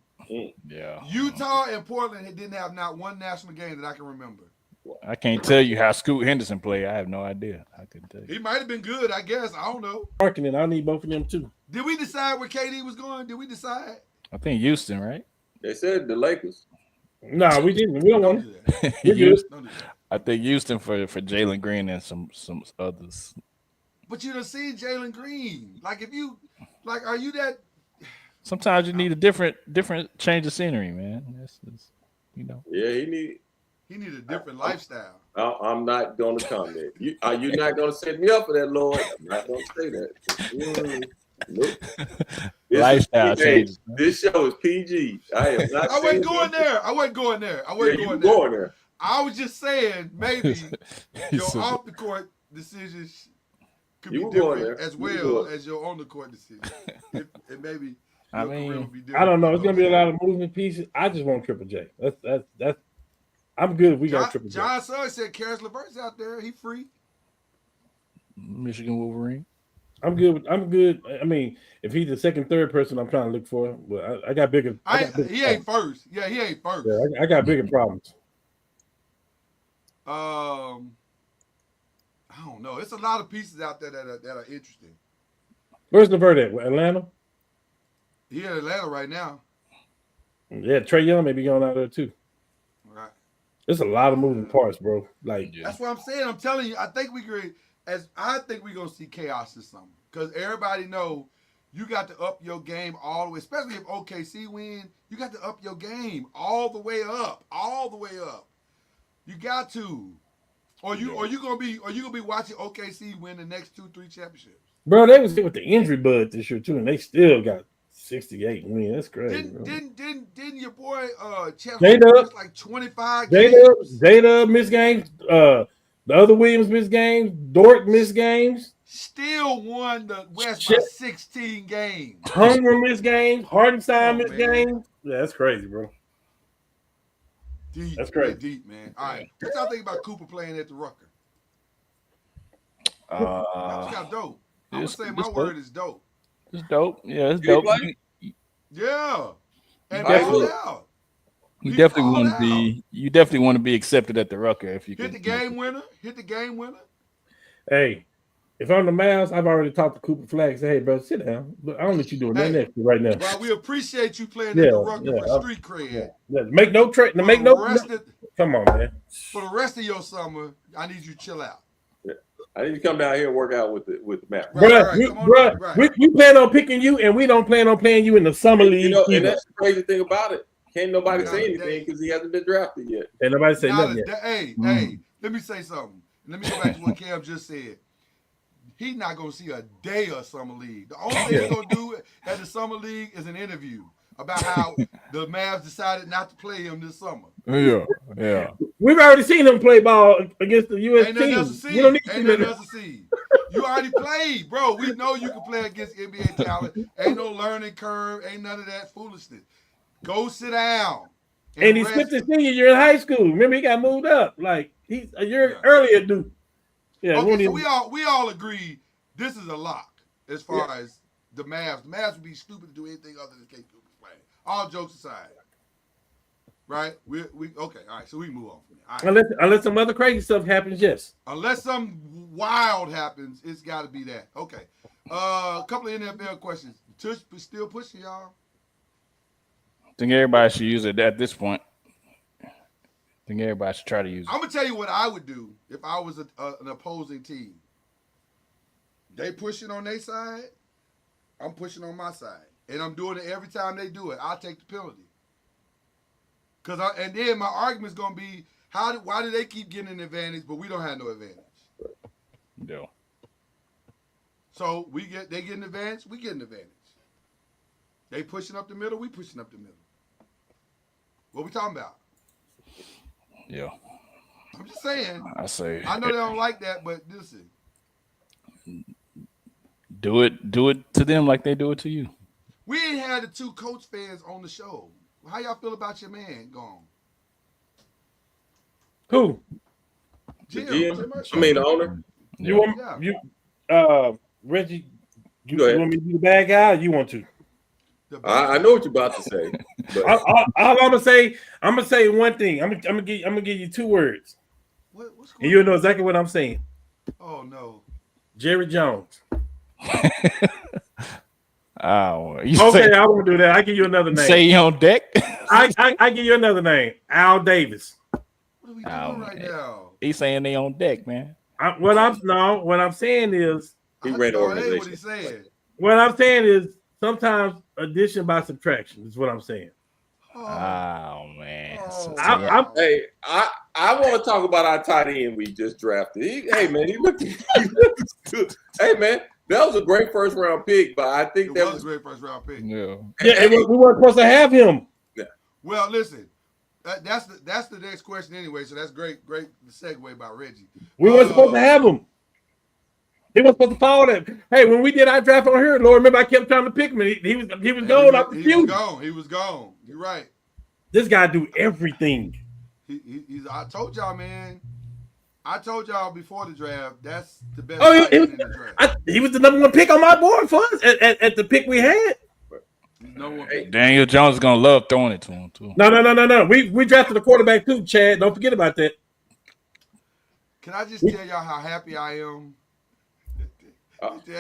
Yeah. Utah and Portland didn't have not one national game that I can remember. I can't tell you how Scoot Henderson played. I have no idea. I couldn't tell you. He might have been good, I guess. I don't know. Marketing, I need both of them too. Did we decide where KD was going? Did we decide? I think Houston, right? They said the Lakers. No, we didn't. We don't want to. I think Houston for Jalen Green and some others. But you done seen Jalen Green. Like, are you that Sometimes you need a different change of scenery, man. That's you know. Yeah, he need a different lifestyle. I'm not going to comment. Are you not going to set me up for that, Lord? I'm not going to say that. Nope. Lifestyle changes. This show is PG. I am not. I wasn't going there. I wasn't going there. Going there. I was just saying maybe your off the court decisions could be different as well as your on the court decisions. And maybe your career would be different. I don't know. It's gonna be a lot of moving pieces. I just want Triple J. That's. I'm good if we got Triple J. John Suggs said Karis LeVert's out there. He free. Michigan Wolverine. I'm good. I'm good. I mean, if he's the second, third person I'm trying to look for, but I got bigger. He ain't first. Yeah, he ain't first. Yeah, I got bigger problems. I don't know. It's a lot of pieces out there that are interesting. Where's LeVert at? Atlanta? He in Atlanta right now. Yeah, Trae Young may be going out there too. Right. There's a lot of moving parts, bro. Like that's what I'm saying. I'm telling you. I think we're gonna see chaos this summer because everybody know you got to up your game all the way. Especially if OKC win, you got to up your game all the way up, You got to, or you gonna be watching OKC win the next 2-3 championships. Bro, they was hit with the injury bug this year too, and they still got 68 wins. That's crazy. Didn't your boy Chet J-Dub like 25 games? J-Dub missed games. The other Williams missed games. Dort missed games. Still won the West by 16 games. Homer missed games. Hardenstein missed games. Yeah, that's crazy, bro. Deep, that's crazy. Deep, man. All right. What y'all think about Cooper playing at the Rucker? That's kind of dope. I'm going to say my word is dope. It's dope. Yeah, it's dope. Yeah. And out. You definitely want to be. You definitely want to be accepted at the Rucker if you hit the game winner. Hit the game winner. Hey, if I'm the Mavs, I've already talked to Cooper Flag. Say, hey, bro, sit down. But I don't let you do nothing extra right now. Well, we appreciate you playing at the Rucker with street cred. Yeah. Make no trade. Make no. Come on, man. For the rest of your summer, I need you to chill out. I need to come down here and work out with the Matt. We plan on picking you, and we don't plan on playing you in the summer league. And that's the crazy thing about it. Can't nobody say anything because he hasn't been drafted yet. And nobody say nothing yet. Hey, let me say something. Let me go back to what Cam just said. He's not going to see a day of summer league. The only thing he's going to do at the summer league is an interview about how the Mavs decided not to play him this summer. Yeah. We've already seen him play ball against the U.S. Ain't team. nothing else to see. You already played, bro. We know you can play against NBA talent. Ain't no learning curve. Ain't none of that foolishness. Go sit down. And he skipped his senior year in high school. Remember, he got moved up. Like he's a year earlier, dude. Yeah. Okay, so we all agree this is a lock as far as the Mavs. The Mavs would be stupid to do anything other than K. Cooper playing. All jokes aside, right? We okay. All right. So we move on from there. Right. Unless some other crazy stuff happens, yes. Unless some wild happens, it's got to be that. Okay. A couple of NFL questions. Tush still pushing y'all. I think everybody should use it at this point. I think everybody should try to use it. I'm going to tell you what I would do if I was an opposing team. They pushing on their side. I'm pushing on my side. And I'm doing it every time they do it. I'll take the penalty. And then my argument is going to be, why do they keep getting an advantage, but we don't have no advantage? No. So they get an advantage, we get an advantage. They pushing up the middle, we pushing up the middle. What we talking about? Yeah. I'm just saying. I know they don't like that, but listen. Do it to them like they do it to you. We ain't had the two Coach fans on the show. How y'all feel about your man gone? Who? Jim. I mean the owner. Reggie, you want me to be the bad guy or you want to? I know what you're about to say. All I'm gonna say one thing. I'm gonna give you 2 words. And you'll know exactly what I'm saying. Oh no. Jerry Jones. I won't do that. I give you another name. Say he on deck. I give you another name. Al Davis. What are we doing right now? He's saying they on deck, man. What I'm saying is he ran the organization. What he's saying. What I'm saying is sometimes addition by subtraction is what I'm saying. Oh man. I'm Hey, I want to talk about our tight end we just drafted. Hey man, he looked good. Hey man, that was a great first round pick, but I think that was a great first round pick. Yeah. and we weren't supposed to have him. Well, listen, that's the next question anyway. So that's great segue by Reggie. We weren't supposed to have him. He was supposed to follow that. Hey, when we did our draft on here, Lord, remember I kept trying to pick him. He was gone off the field. He was gone. You're right. This guy do everything. He's. I told y'all, man. I told y'all before the draft. That's the best. He was the number one pick on my board for us at the pick we had. Daniel Jones is gonna love throwing it to him too. No. We drafted a quarterback too, Chad. Don't forget about that. Can I just tell y'all how happy I am?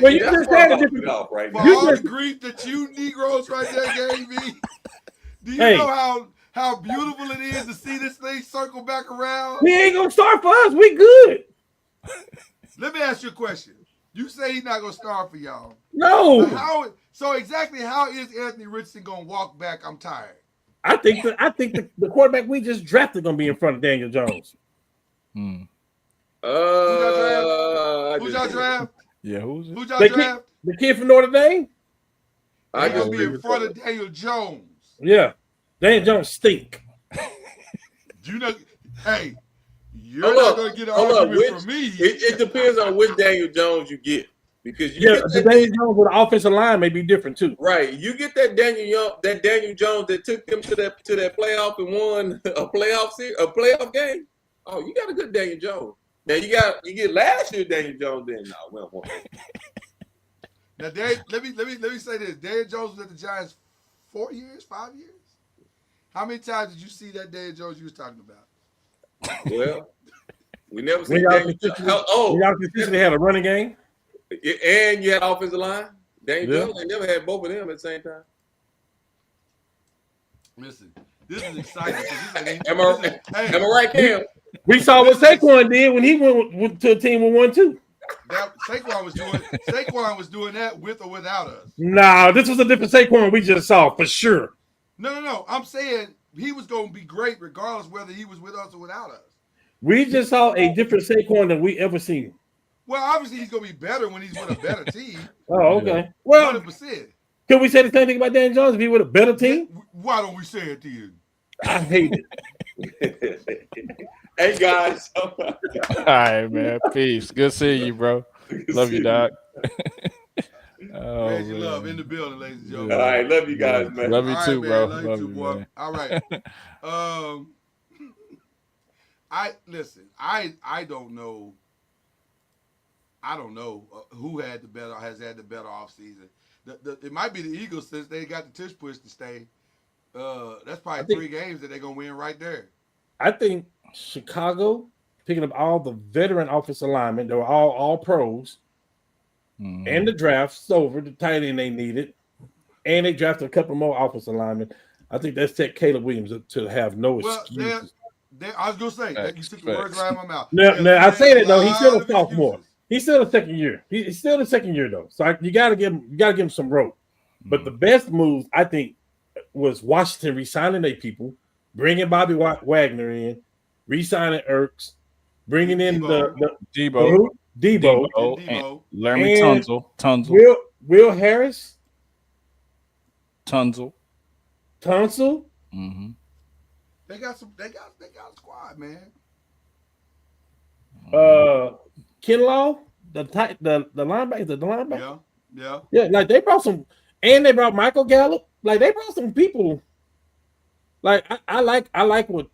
Well, you just said it different. Right now. For all the grief that you Negroes right there gave me. Do you know how beautiful it is to see this thing circle back around? He ain't gonna start for us. We good. Let me ask you a question. You say he's not gonna start for y'all. No. So exactly how is Anthony Richardson gonna walk back? I'm tired. I think the quarterback we just drafted gonna be in front of Daniel Jones. Who's y'all draft? Yeah, who's y'all draft? The kid from Notre Dame. I gonna be in front of Daniel Jones. Yeah, Daniel Jones stink. You know, hey, you're not gonna get an argument from me. It depends on which Daniel Jones you get. Because the Daniel Jones with the offensive line may be different too. Right. You get that Daniel Jones that took them to that playoff and won a playoff game. Oh, you got a good Daniel Jones. Now you get last year Daniel Jones. Then no, we don't want that. Now, let me say this. Daniel Jones was at the Giants 4 years, 5 years. How many times did you see that Daniel Jones you was talking about? Well, we never seen Daniel Jones. Y'all consistently had a running game. And you had offensive line. Daniel Jones, they never had both of them at the same time. Listen, this is exciting. Am I right, Cam? We saw what Saquon did when he went to a team with 1-2. Saquon was doing that with or without us. No, this was a different Saquon we just saw for sure. No. I'm saying he was going to be great regardless whether he was with us or without us. We just saw a different Saquon than we ever seen. Well, obviously he's going to be better when he's with a better team. Oh, okay. Well, 100%. Can we say the same thing about Daniel Jones if he with a better team? Why don't we say it then? I hate it. Hey, guys. All right, man. Peace. Good seeing you, bro. Love you, Doc. Raise your love in the building, ladies and gentlemen. All right, love you guys, man. Love you too, bro. Love you too, boy. Man. All right. I don't know. I don't know who has had the better offseason. It might be the Eagles since they got the tush push to stay. That's probably 3 games that they're gonna win right there. I think Chicago picking up all the veteran offensive linemen, they were all pros, and the draft's over, the tight end they needed, and they drafted a couple more offensive linemen. I think that's set Caleb Williams to have no excuses. I was gonna say you took the words right out of my mouth. Now I say that though, he's still a sophomore. He's still a second year. He's still the second year though, so you got to give him some rope. But the best move I think was Washington re-signing their people, bringing Bobby Wagner in, re-signing Ertz, bringing in the Debo, and Laremy Tunzel, Will Harris, Tunzel. Mm-hmm. They got a squad, man. Kinlaw, the linebacker. Yeah. Like they brought some, and they brought Michael Gallup. Like they brought some people. Like I like what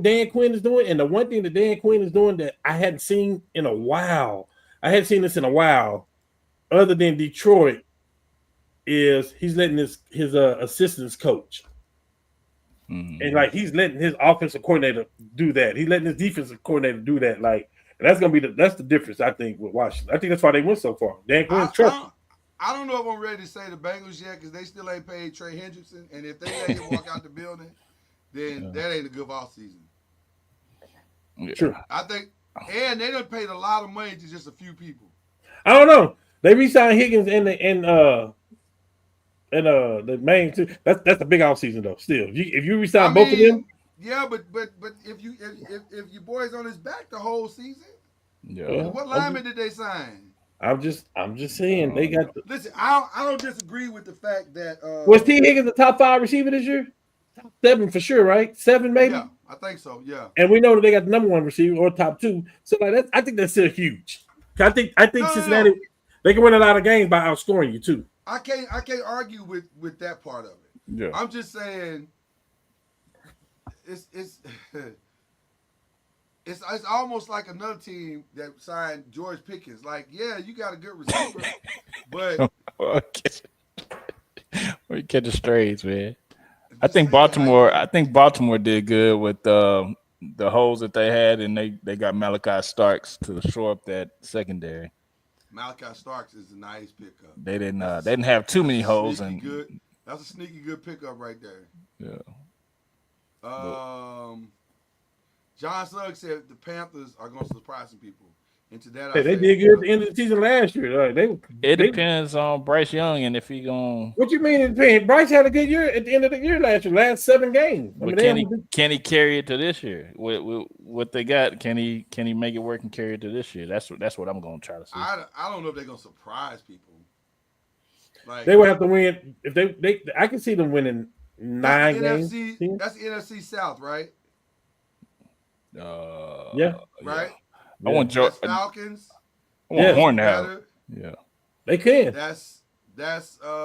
Dan Quinn is doing, and the one thing that Dan Quinn is doing that I hadn't seen in a while, other than Detroit, is he's letting his assistants coach. And like he's letting his offensive coordinator do that. He's letting his defensive coordinator do that. Like, and that's gonna be that's the difference, I think, with Washington. I think that's why they went so far. Dan Quinn's trust. I don't know if I'm ready to say the Bengals yet because they still ain't paid Trey Hendrickson, and if they let him walk out the building, then that ain't a good offseason. Yeah. True. I think, and they done paid a lot of money to just a few people. I don't know. They re-signed Higgins and and the main two. That's a big off season though. Still, if you resign both of them, yeah, but if your boy's on his back the whole season, Yeah. what lineman did they sign? I'm just saying they got. Listen, I don't disagree with the fact that Was T Higgins the top 5 receiver this year? Top 7 for sure, right? 7 maybe. Yeah, I think so. Yeah, and we know that they got the number 1 receiver or top 2. So like that, I think that's still huge. I think Cincinnati they can win a lot of games by outscoring you too. I can't argue with that part of it. Yeah. I'm just saying it's it's almost like another team that signed George Pickens. Like, yeah, you got a good receiver, but we catch the strays, man. I think Baltimore did good with the holes that they had, and they got Malachi Starks to shore up that secondary. Malachi Starks is a nice pickup. They didn't have too many holes, and good. That's a sneaky good pickup right there. Yeah. John Suggs said the Panthers are going to surprise some people. And to that, they did good at the end of the season last year. It depends on Bryce Young and if he going. What you mean? It depends? Bryce had a good year at the end of the year last year. Last 7 games. Can he carry it to this year? What they got? Can he make it work and carry it to this year? That's what I'm going to try to see. I don't know if they're going to surprise people. Like, they would have to win if they. I can see them winning 9 games. That's the NFC South, right? Yeah. Right. I want George Falcons. I want Horn to have. Yeah. They can. That's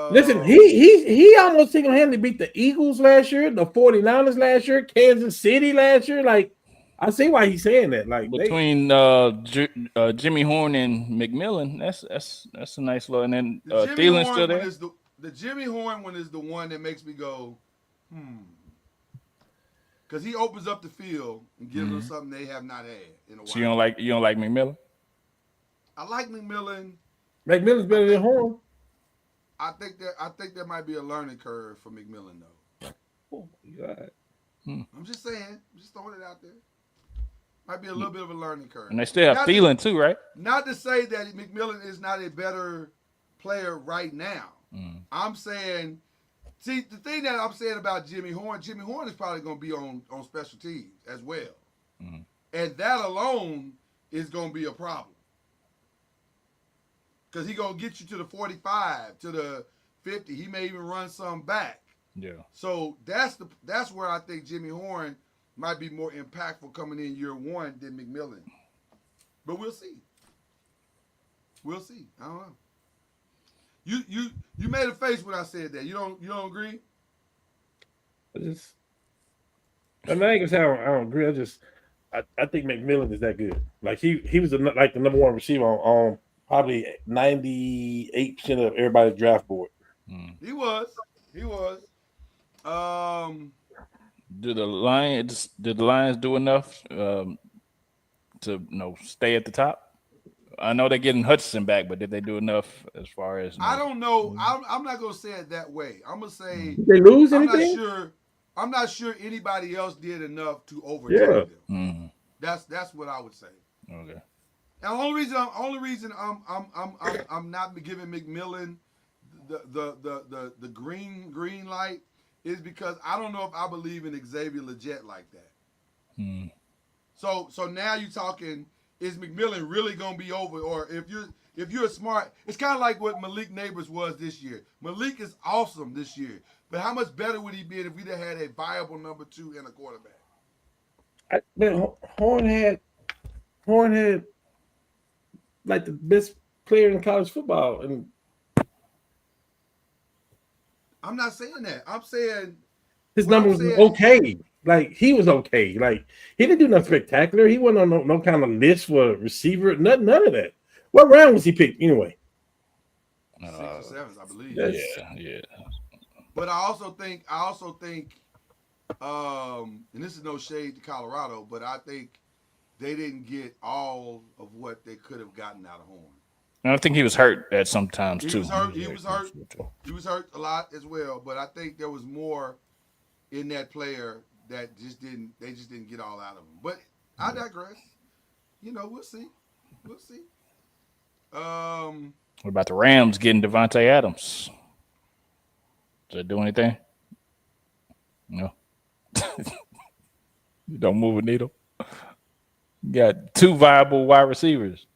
listen, he almost single-handedly beat the Eagles last year, the 49ers last year, Kansas City last year. Like, I see why he's saying that. Like between Jimmy Horn and McMillan, that's a nice little. And then Thielen's still there. The Jimmy Horn one is the one that makes me go, because he opens up the field and gives them something they have not had in a while. So you don't like McMillan? I like McMillan. McMillan's better than Horn. I think there might be a learning curve for McMillan though. Oh my God. I'm just saying. I'm just throwing it out there. Might be a little bit of a learning curve. And they still have Thielen too, right? Not to say that McMillan is not a better player right now. I'm saying, see, the thing that I'm saying about Jimmy Horn is probably going to be on special teams as well. And that alone is going to be a problem. Because he's going to get you to the 45, to the 50. He may even run some back. Yeah. So that's where I think Jimmy Horn might be more impactful coming in year one than McMillan. But we'll see. We'll see. I don't know. You made a face when I said that. You don't agree? I ain't gonna say I don't agree. I think McMillan is that good. Like he was like the number 1 receiver on probably 98% of everybody's draft board. He was. Did the Lions do enough to stay at the top? I know they're getting Hudson back, but did they do enough as far as? I don't know. I'm not gonna say it that way. I'm gonna say did they lose anything? I'm not sure anybody else did enough to overtake them. That's what I would say. Okay. And the only reason I'm not giving McMillan the green light is because I don't know if I believe in Xavier Legette like that. So now you're talking, is McMillan really gonna be over? Or if you're smart, it's kind of like what Malik Neighbors was this year. Malik is awesome this year, but how much better would he be if we'd have had a viable number 2 and a quarterback? Horn had like the best player in college football, and I'm not saying that. I'm saying his numbers were okay. Like he was okay. Like he didn't do nothing spectacular. He wasn't on no kind of list for a receiver. None of that. What round was he picked anyway? 6 or 7, I believe. Yeah. But I also think, and this is no shade to Colorado, but I think they didn't get all of what they could have gotten out of Horn. And I think he was hurt at some times too. He was hurt. He was hurt a lot as well. But I think there was more in that player that they just didn't get all out of him. But I digress. We'll see. What about the Rams getting Devontae Adams? Did it do anything? No. You don't move a needle. You got 2 viable wide receivers.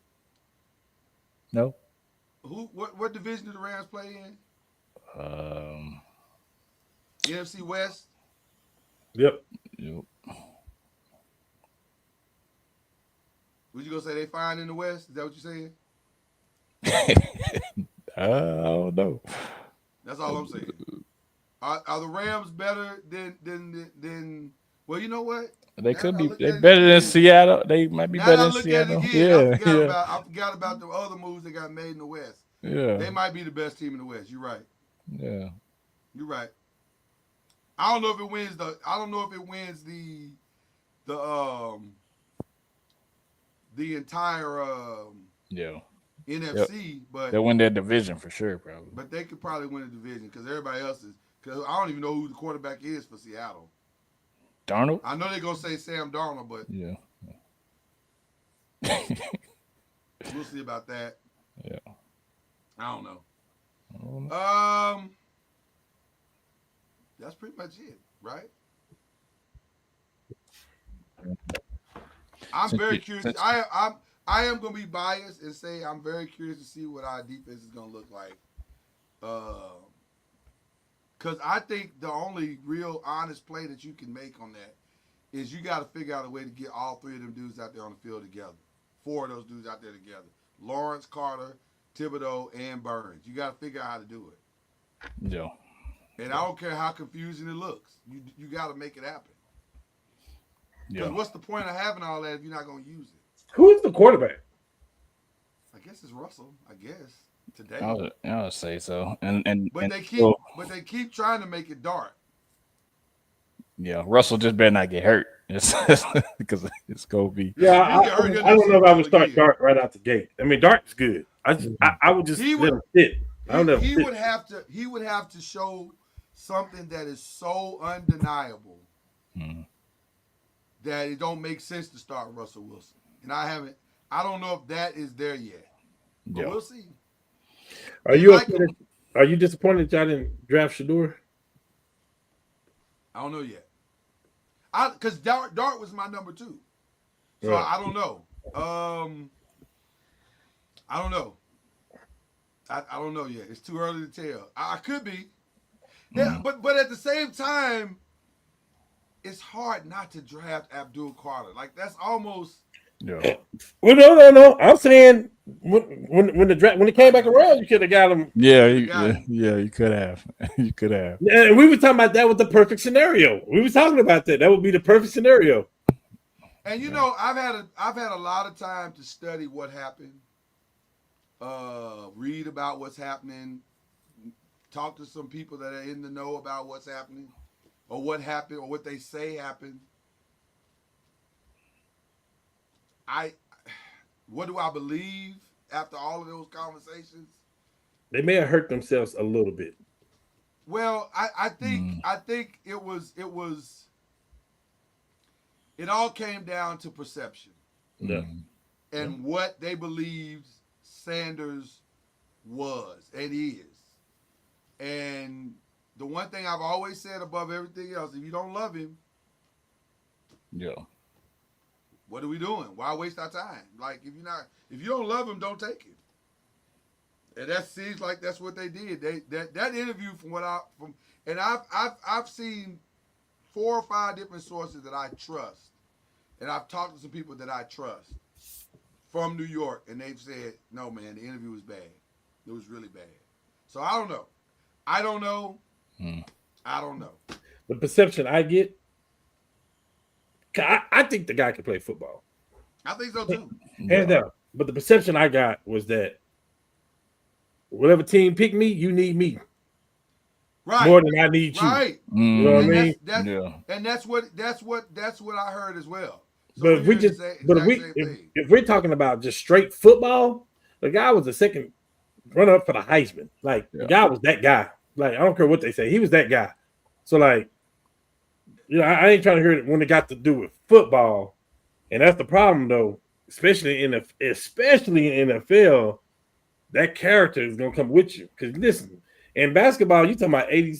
No. What division do the Rams play in? Um. NFC West. Yep. Yep. Would you gonna say they fine in the West? Is that what you're saying? I don't know. That's all I'm saying. Are the Rams better than? Well, you know what? They Now could I be. look They at it better than again. Seattle. They might be Now better that I than look at it Seattle. again, Yeah. I forgot about the other moves that got made in the West. Yeah. They might be the best team in the West. You're right. Yeah. You're right. I don't know if it wins the entire Yeah. NFC, but They'll win their division for sure, probably. but they could probably win a division because everybody else is. Because I don't even know who the quarterback is for Seattle. Darnold? I know they're gonna say Sam Darnold, but Yeah. we'll see about that. Yeah. I don't know. I don't know. That's pretty much it, right? I'm very curious. I am gonna be biased and say I'm very curious to see what our defense is gonna look like. Because I think the only real honest play that you can make on that is you got to figure out a way to get all 3 of them dudes out there on the field together. 4 of those dudes out there together. Lawrence, Carter, Thibodeau, and Burns. You got to figure out how to do it. Yeah. And I don't care how confusing it looks. You got to make it happen. Because Yeah. what's the point of having all that if you're not going to use it? Who is the quarterback? I guess it's Russell. I guess today. I would say so. But they keep trying to make it dark. Yeah, Russell just better not get hurt. Because it's gonna be. Yeah, I don't know if I would start again. Dart right out the gate. I mean, Dart is good. I would just let him sit. He would have to show something that is so undeniable that it don't make sense to start Russell Wilson. And I don't know if that is there yet. But we'll see. Are you disappointed that y'all didn't draft Shador? I don't know yet. Because Dart was my number 2. So Right. I don't know. I don't know. I don't know yet. It's too early to tell. I could be. Yeah, but at the same time, it's hard not to draft Abdul Carter. Like that's almost. Yeah. Well, no. I'm saying when it came back around, you could have got him. Yeah, you could have. You could have. Yeah, and we were talking about that was the perfect scenario. We were talking about that. That would be the perfect scenario. And you know, I've had a lot of time to study what happened, read about what's happening, talk to some people that are in the know about what's happening, or what happened, or what they say happened. What do I believe after all of those conversations? They may have hurt themselves a little bit. Well, I think it all came down to perception. Yeah. And what they believed Sanders was and is. And the one thing I've always said above everything else, if you don't love him, Yeah. what are we doing? Why waste our time? Like if you don't love him, don't take him. And that seems like that's what they did. That interview and I've seen 4 or 5 different sources that I trust, and I've talked to some people that I trust from New York, and they've said, no, man, the interview was bad. It was really bad. So I don't know. I don't know. The perception I get, I think the guy can play football. I think so too. Hands down. But the perception I got was that whatever team picked me, you need me. Right. More than I need you. Right. You know what I mean? And that's what I heard as well. So But if we're talking about just straight football, the guy was the second runner up for the Heisman. Like the guy was that guy. Like I don't care what they say, he was that guy. So like, I ain't trying to hear it when it got to do with football, and that's the problem though. Especially in NFL, that character is gonna come with you. Because listen, In basketball, you talking about 80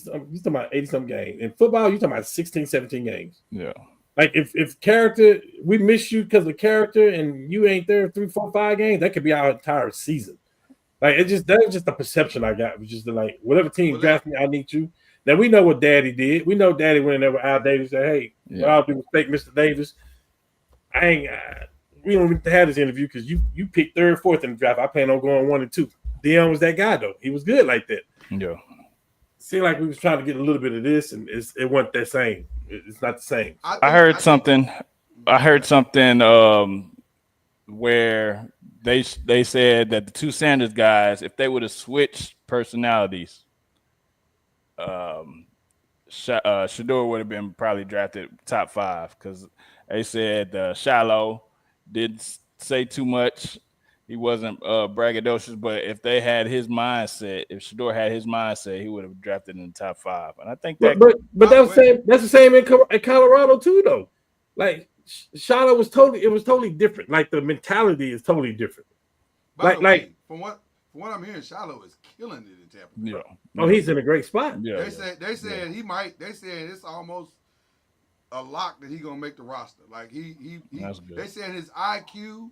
some games. In football, you talking about 16, 17 games. Yeah. Like if character, we miss you because of character and you ain't there 3, 4, 5 games, that could be our entire season. Like that was just the perception I got. It was just like whatever team draft me, I need you. Now we know what Daddy did. We know Daddy went in there with Al Davis said, "Hey, with all due respect, Mr. Davis, we don't need to have this interview because you picked 3rd, 4th in the draft. I plan on going 1 and 2." Deion was that guy though. He was good like that. Yeah. Seemed like we was trying to get a little bit of this, and it wasn't that same. It's not the same. I heard something where they said that the 2 Sanders guys, if they would have switched personalities, Shador would have been probably drafted top 5 because they said Shiloh didn't say too much. He wasn't braggadocious, but if they had his mindset, if Shador had his mindset, he would have drafted in the top 5. And I think that, but that's the same in Colorado too, though. Like Shiloh was totally different. Like the mentality is totally different. From what I'm hearing, Shiloh is killing it in Tampa. Yeah. Oh, he's in a great spot. Yeah. They said he might. They said it's almost a lock that he's gonna make the roster. Like he they said his IQ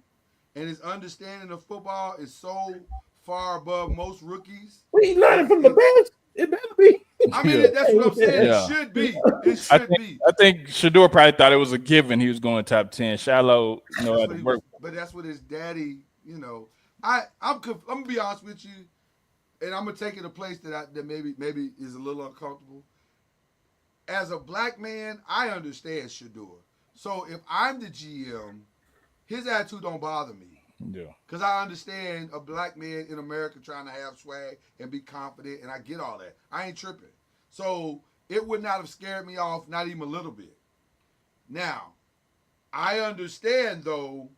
and his understanding of football is so far above most rookies. Well, he's learning from the best. It better be. I mean, that's what I'm saying. Yeah. It should be. It should be. I think Shador probably thought it was a given he was going top 10. Shiloh, had to work. But that's what his daddy, I'm gonna be honest with you, and I'm gonna take it a place that maybe is a little uncomfortable. As a black man, I understand Shador. So if I'm the GM, his attitude don't bother me. Yeah. Because I understand a black man in America trying to have swag and be confident, and I get all that. I ain't tripping. So it would not have scared me off, not even a little bit. Now, I understand, though,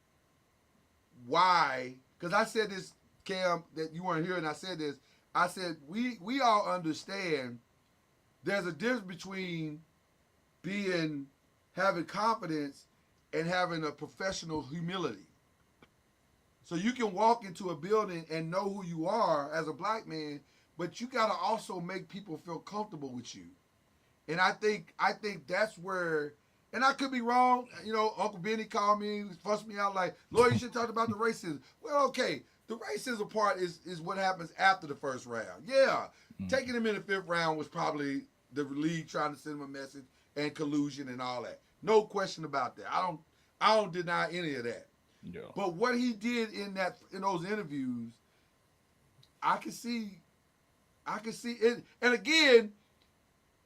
why. Because I said this, Cam, that you weren't here, and I said this. I said, we all understand there's a difference between having confidence and having a professional humility. So you can walk into a building and know who you are as a black man, but you got to also make people feel comfortable with you. And I think that's where, and I could be wrong. Uncle Benny called me, fussed me out like, Lord, you should talk about the racism. Well, okay, the racism part is what happens after the first round. Yeah, taking him in the 5th round was probably the league trying to send him a message and collusion and all that. No question about that. I don't deny any of that. Yeah. But what he did in those interviews, I can see it. And again,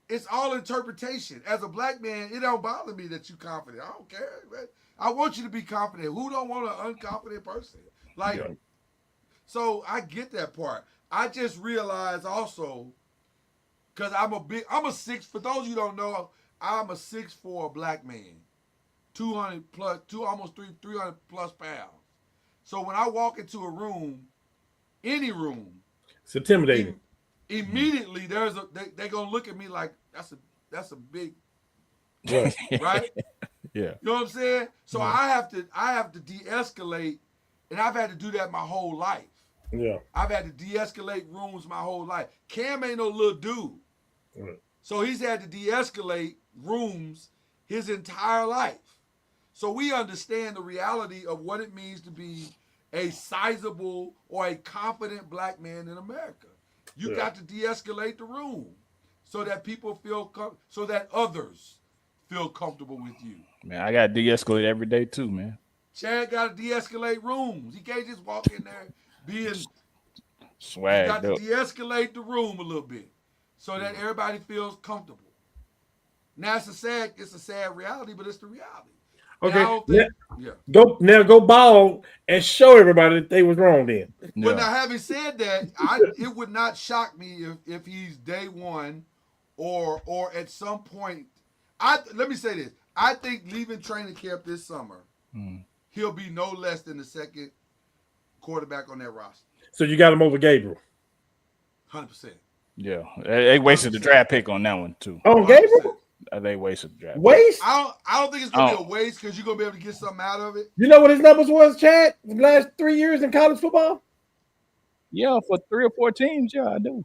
it's all interpretation. As a black man, it don't bother me that you're confident. I don't care. Man. I want you to be confident. Who don't want an unconfident person? So I get that part. I just realized also, because I'm a 6, for those of you who don't know, I'm a 6'4" black man. 200 plus, almost 300 plus pounds. So when I walk into a room, any room, it's intimidating. Immediately they're gonna look at me like that's a big, right? Yeah. You know what I'm saying? So I have to de-escalate, and I've had to do that my whole life. Yeah. I've had to de-escalate rooms my whole life. Cam ain't no little dude. Right. So he's had to de-escalate rooms his entire life. So we understand the reality of what it means to be a sizable or a confident black man in America. You got to de-escalate the room so that people so that others feel comfortable with you. Man, I got to de-escalate every day too, man. Chad got to de-escalate rooms. He can't just walk in there being swag. You got to de-escalate the room a little bit so that everybody feels comfortable. Now it's a sad reality, but it's the reality. Okay, go ball and show everybody that they was wrong then. But now, having said that, it would not shock me if he's day one or at some point. Let me say this. I think leaving training camp this summer, he'll be no less than the second quarterback on that roster. So you got him over Gabriel? 100%. Yeah, they wasted 100%. The draft pick on that one too. Oh, Gabriel? They wasted the draft. Waste? I don't think it's gonna be a waste because you're gonna be able to get something out of it. You know what his numbers was, Chad? The last 3 years in college football? Yeah, for 3 or 4 teams. Yeah, I do.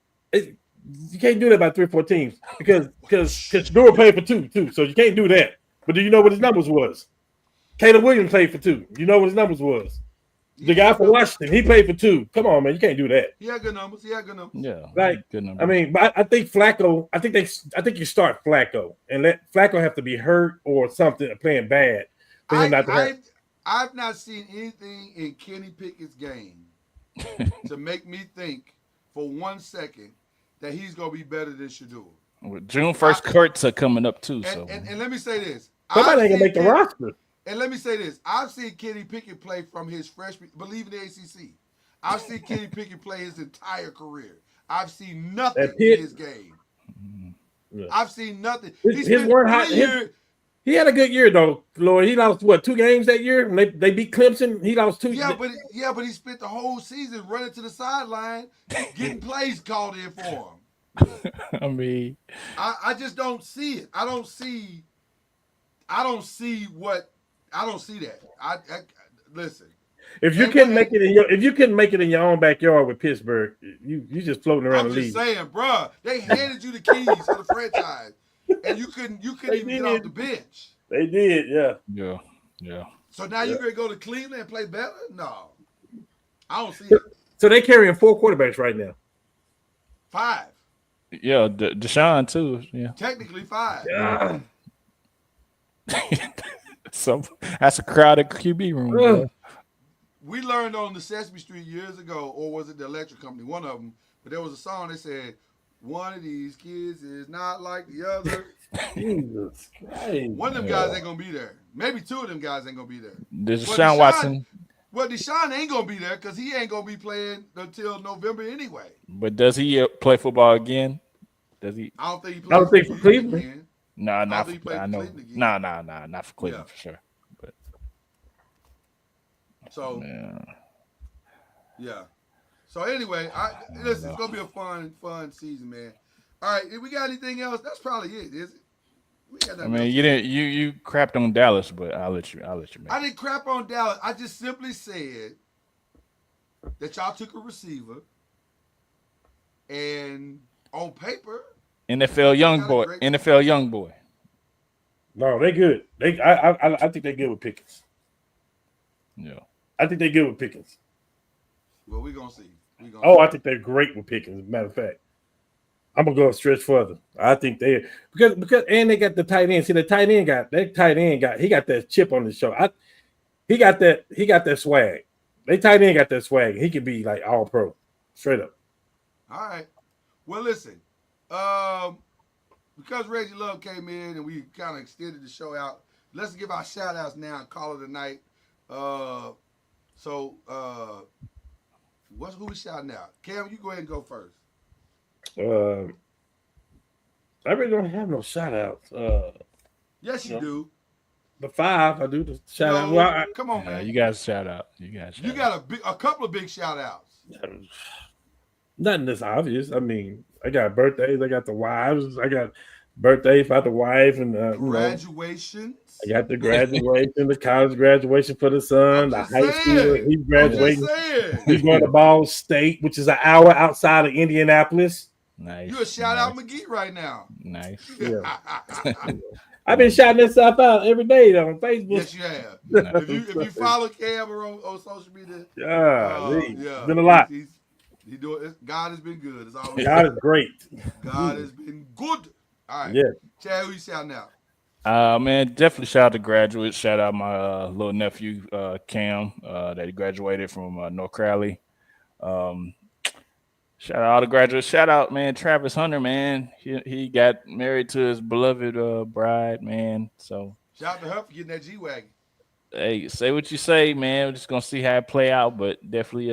You can't do that by 3 or 4 teams because Shador played for 2 too, so you can't do that. But do you know what his numbers was? Caleb Williams played for 2. You know what his numbers was? The guy from Washington, he played for 2. Come on, man, you can't do that. He had good numbers. Yeah, Like, good numbers. I mean, but I think Flacco. I think you start Flacco and let Flacco have to be hurt or something, playing bad for him not to have. I've not seen anything in Kenny Pickett's game to make me think for 1 second that he's gonna be better than Shador. Well, June 1st, Kurtz are coming up too. And let me say this: somebody ain't gonna make the roster. And let me say this: I've seen Kenny Pickett play from his freshman. Believe in the ACC. I've seen Kenny Pickett play his entire career. I've seen nothing in his game. Yeah. I've seen nothing. He had a good year though, Lloyd. He lost 2 games that year. They beat Clemson. He lost 2. Yeah, but he spent the whole season running to the sideline, getting plays called in for him. I mean, I just don't see it. I don't see that. Listen. If you couldn't make it in your own backyard with Pittsburgh, you just floating around the league. I'm just saying, bro. They handed you the keys to the franchise, and you couldn't even get off the bench. They did, yeah. So now you're gonna go to Cleveland and play better? No, I don't see it. So they carrying 4 quarterbacks right now. 5. Yeah, Deshaun too. Yeah, technically 5. Yeah. So that's a crowded QB room. Bro. We learned on the Sesame Street years ago, or was it the Electric Company? One of them, but there was a song that said, "One of these kids is not like the other." Jesus Christ. One of them guys ain't gonna be there. Maybe 2 of them guys ain't gonna be there. Deshaun Watson. Well, Deshaun ain't gonna be there because he ain't gonna be playing until November anyway. But does he play football again? Does he? I don't think he plays. I don't think for Cleveland. Again. No, not for. I know. No, not for Cleveland for sure. But so yeah. So anyway, listen, it's gonna be a fun season, man. All right, if we got anything else, that's probably it, is it? I mean, you crapped on Dallas, but I'll let you make. I didn't crap on Dallas. I just simply said that y'all took a receiver, and on paper, NFL young boy. No, they good. I think they good with Pickens. Yeah, I think they good with Pickens. Well, we're gonna see. I think they're great with Pickens. As a matter of fact, I'm gonna go a stretch further. I think they because and they got the tight end. See, the tight end got that chip on his shoulder. He got that swag. They tight end got that swag. He could be like all pro, straight up. All right. Well, listen. Because Reggie Love came in and we kind of extended the show out, let's give our shout outs now and call it a night. Who we shouting out? Cam, you go ahead and go first. I really don't have no shout outs. Yes, you do. The 5, I do the shout out. Well, come on, man. You guys shout out. You got a couple of big shout outs. Nothing that's obvious. I mean, I got birthdays. I got the wives. I got birthdays for the wife and graduations. I got the graduation, the college graduation for the son, the high school. He's graduating. He's going to Ball State, which is an hour outside of Indianapolis. Nice. You a shout out McGee right now. Nice. Yeah. I've been shouting this stuff out every day on Facebook. Yes, you have. if you follow Cam on social media, it's been a lot. He doing it. God has been good. God is great. God has been good. All right. Yeah. Chad, who you shouting out? Man, definitely shout out to graduates. Shout out my little nephew, Cam, that he graduated from North Crowley. Shout out all the graduates. Shout out, man, Travis Hunter, man. He got married to his beloved bride, man. So shout out to her for getting that G-Wagon. Hey, say what you say, man. We're just gonna see how it play out, but definitely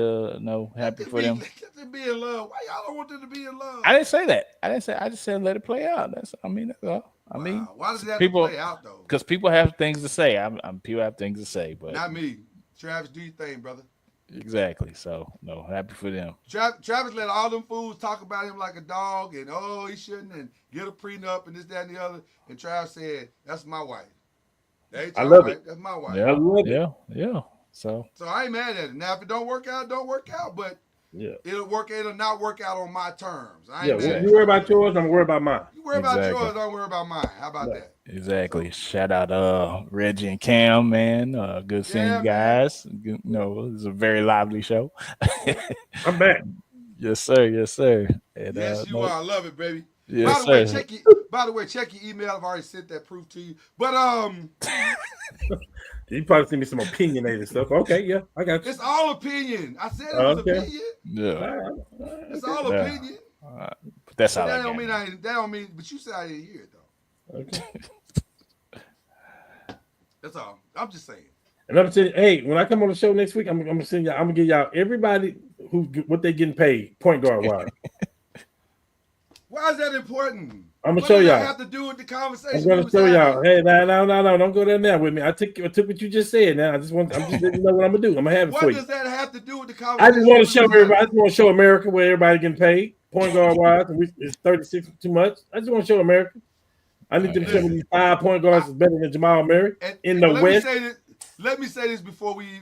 happy for them. Let them be in love. Why y'all don't want them to be in love? I didn't say that. I just said let it play out. That's all. I mean, why does it have to play out though? Because people have things to say. People have things to say, but not me. Travis, do your thing, brother. Exactly. So happy for them. Travis let all them fools talk about him like a dog, and he shouldn't, and get a prenup and this, that, and the other. And Travis said, "That's my wife." I love it. That's my wife. Yeah, I love it. Yeah. So I ain't mad at it. Now, if it don't work out, don't work out. But It'll not work out on my terms. You worry about yours, I'm gonna worry about mine. You worry about yours, don't worry about mine. How about that? Exactly. Shout out Reggie and Cam, man. Good seeing you guys. Good, it's a very lively show. I'm back. Yes, sir. Yes, sir. And, yes, you are. I love it, baby. Yes, by the way, check your email. I've already sent that proof to you. But you probably send me some opinionated stuff. Okay, yeah, I got you. It's all opinion. I said it was opinion. Yeah. It's all opinion. But that's all. That don't mean. But you said I didn't hear it though. Okay. That's all. I'm just saying. And I'm saying, hey, when I come on the show next week, I'm gonna send y'all. I'm gonna give y'all everybody what they getting paid point guard wise. Why is that important? I'm gonna show y'all. Have to do with the conversation. I'm gonna show y'all. Hey, no, don't go there now with me. I took what you just said. Now I'm just letting you know what I'm gonna do. I'm gonna have it for you. What does that have to do with the conversation? I just want to show everybody. I just want to show America where everybody getting paid point guard wise. And it's 36 too much. I just want to show America. I need them to show me these 5 point guards is better than Jamal Murray in the West. Let me say this before he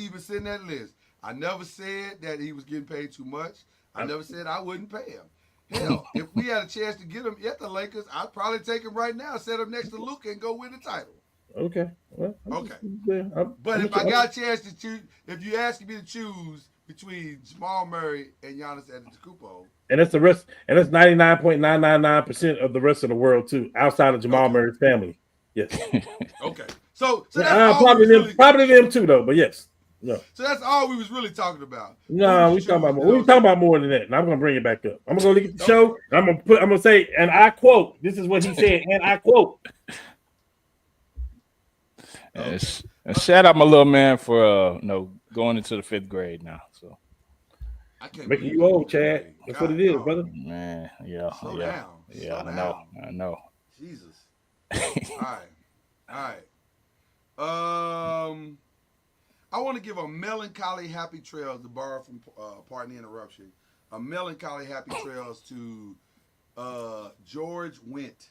even sent that list. I never said that he was getting paid too much. I never said I wouldn't pay him. Hell, if we had a chance to get him at the Lakers, I'd probably take him right now, set him next to Luka, and go win the title. Okay. Well, okay. But if I got a chance to choose, if you ask me to choose between Jamal Murray and Giannis Antetokounmpo, and that's the rest, and that's 99.999% of the rest of the world too, outside of Jamal Murray's family. Yes. Okay. So that's probably them too, though. But yes. No. So that's all we was really talking about. No, we talking about more. We talking about more than that. And I'm gonna bring it back up. I'm gonna look at the show. And I'm gonna say, and I quote. This is what he said, and I quote. And shout out my little man for going into the 5th grade now. So I can't making you old, Chad. That's what it is, brother. Man, yeah, Slow yeah, down. yeah. Slow I know. Jesus. All right. I want to give a melancholy happy trails to borrow from pardon the interruption. A melancholy happy trails to George Wendt.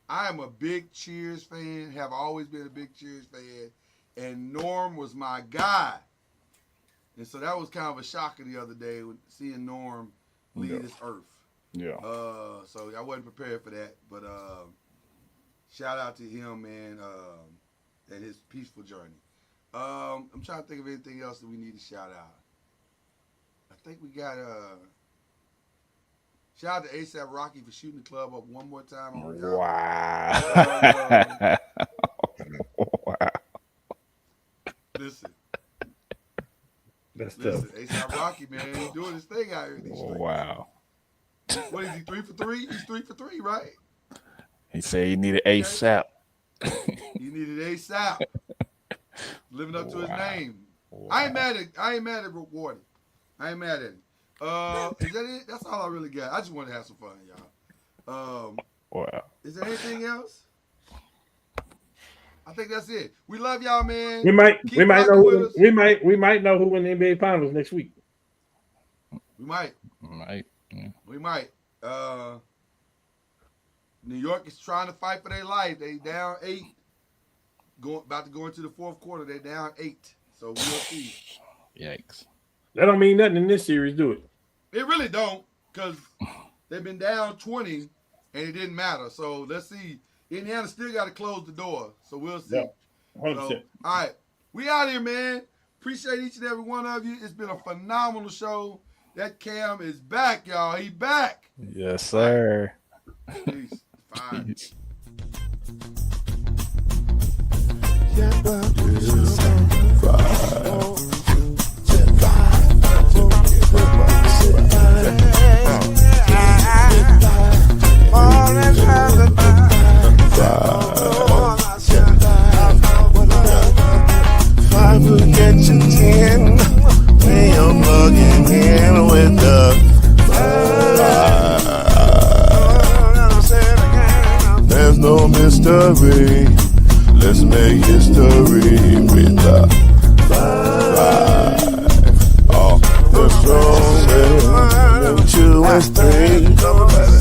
I am a big Cheers fan, have always been a big Cheers fan, and Norm was my guy. And so that was kind of a shocker the other day when seeing Norm leave this earth. Yeah. So I wasn't prepared for that, but shout out to him, man, and his peaceful journey. I'm trying to think of anything else that we need to shout out. I think we got shout out to ASAP Rocky for shooting the club up one more time. Wow. Wow. Listen. That's tough. ASAP Rocky, man, he's doing his thing out here in these streets. Wow. What is he, 3 for 3? He's 3 for 3, right? He said he needed ASAP. He needed ASAP. Living up to his name. Wow. I ain't mad at Warden. I ain't mad at him. Is that it? That's all I really got. I just want to have some fun, y'all. Wow. Is there anything else? I think that's it. We love y'all, man. We might know who win the NBA Finals next week. We might. Yeah. We might. New York is trying to fight for their life. They down 8. About to go into the 4th quarter. They're down 8. So we'll see. Yikes. That don't mean nothing in this series, do it? It really don't, because they've been down 20 and it didn't matter. So let's see. Indiana still got to close the door. So we'll see. Yep. 100%. So, all right. We out here, man. Appreciate each and every one of you. It's been a phenomenal show. That Cam is back, y'all. He back. Yes, sir. Peace. Fine. Peace. There's no mystery. Let's make history with the vibe. Oh, the strong man, 2 and 3.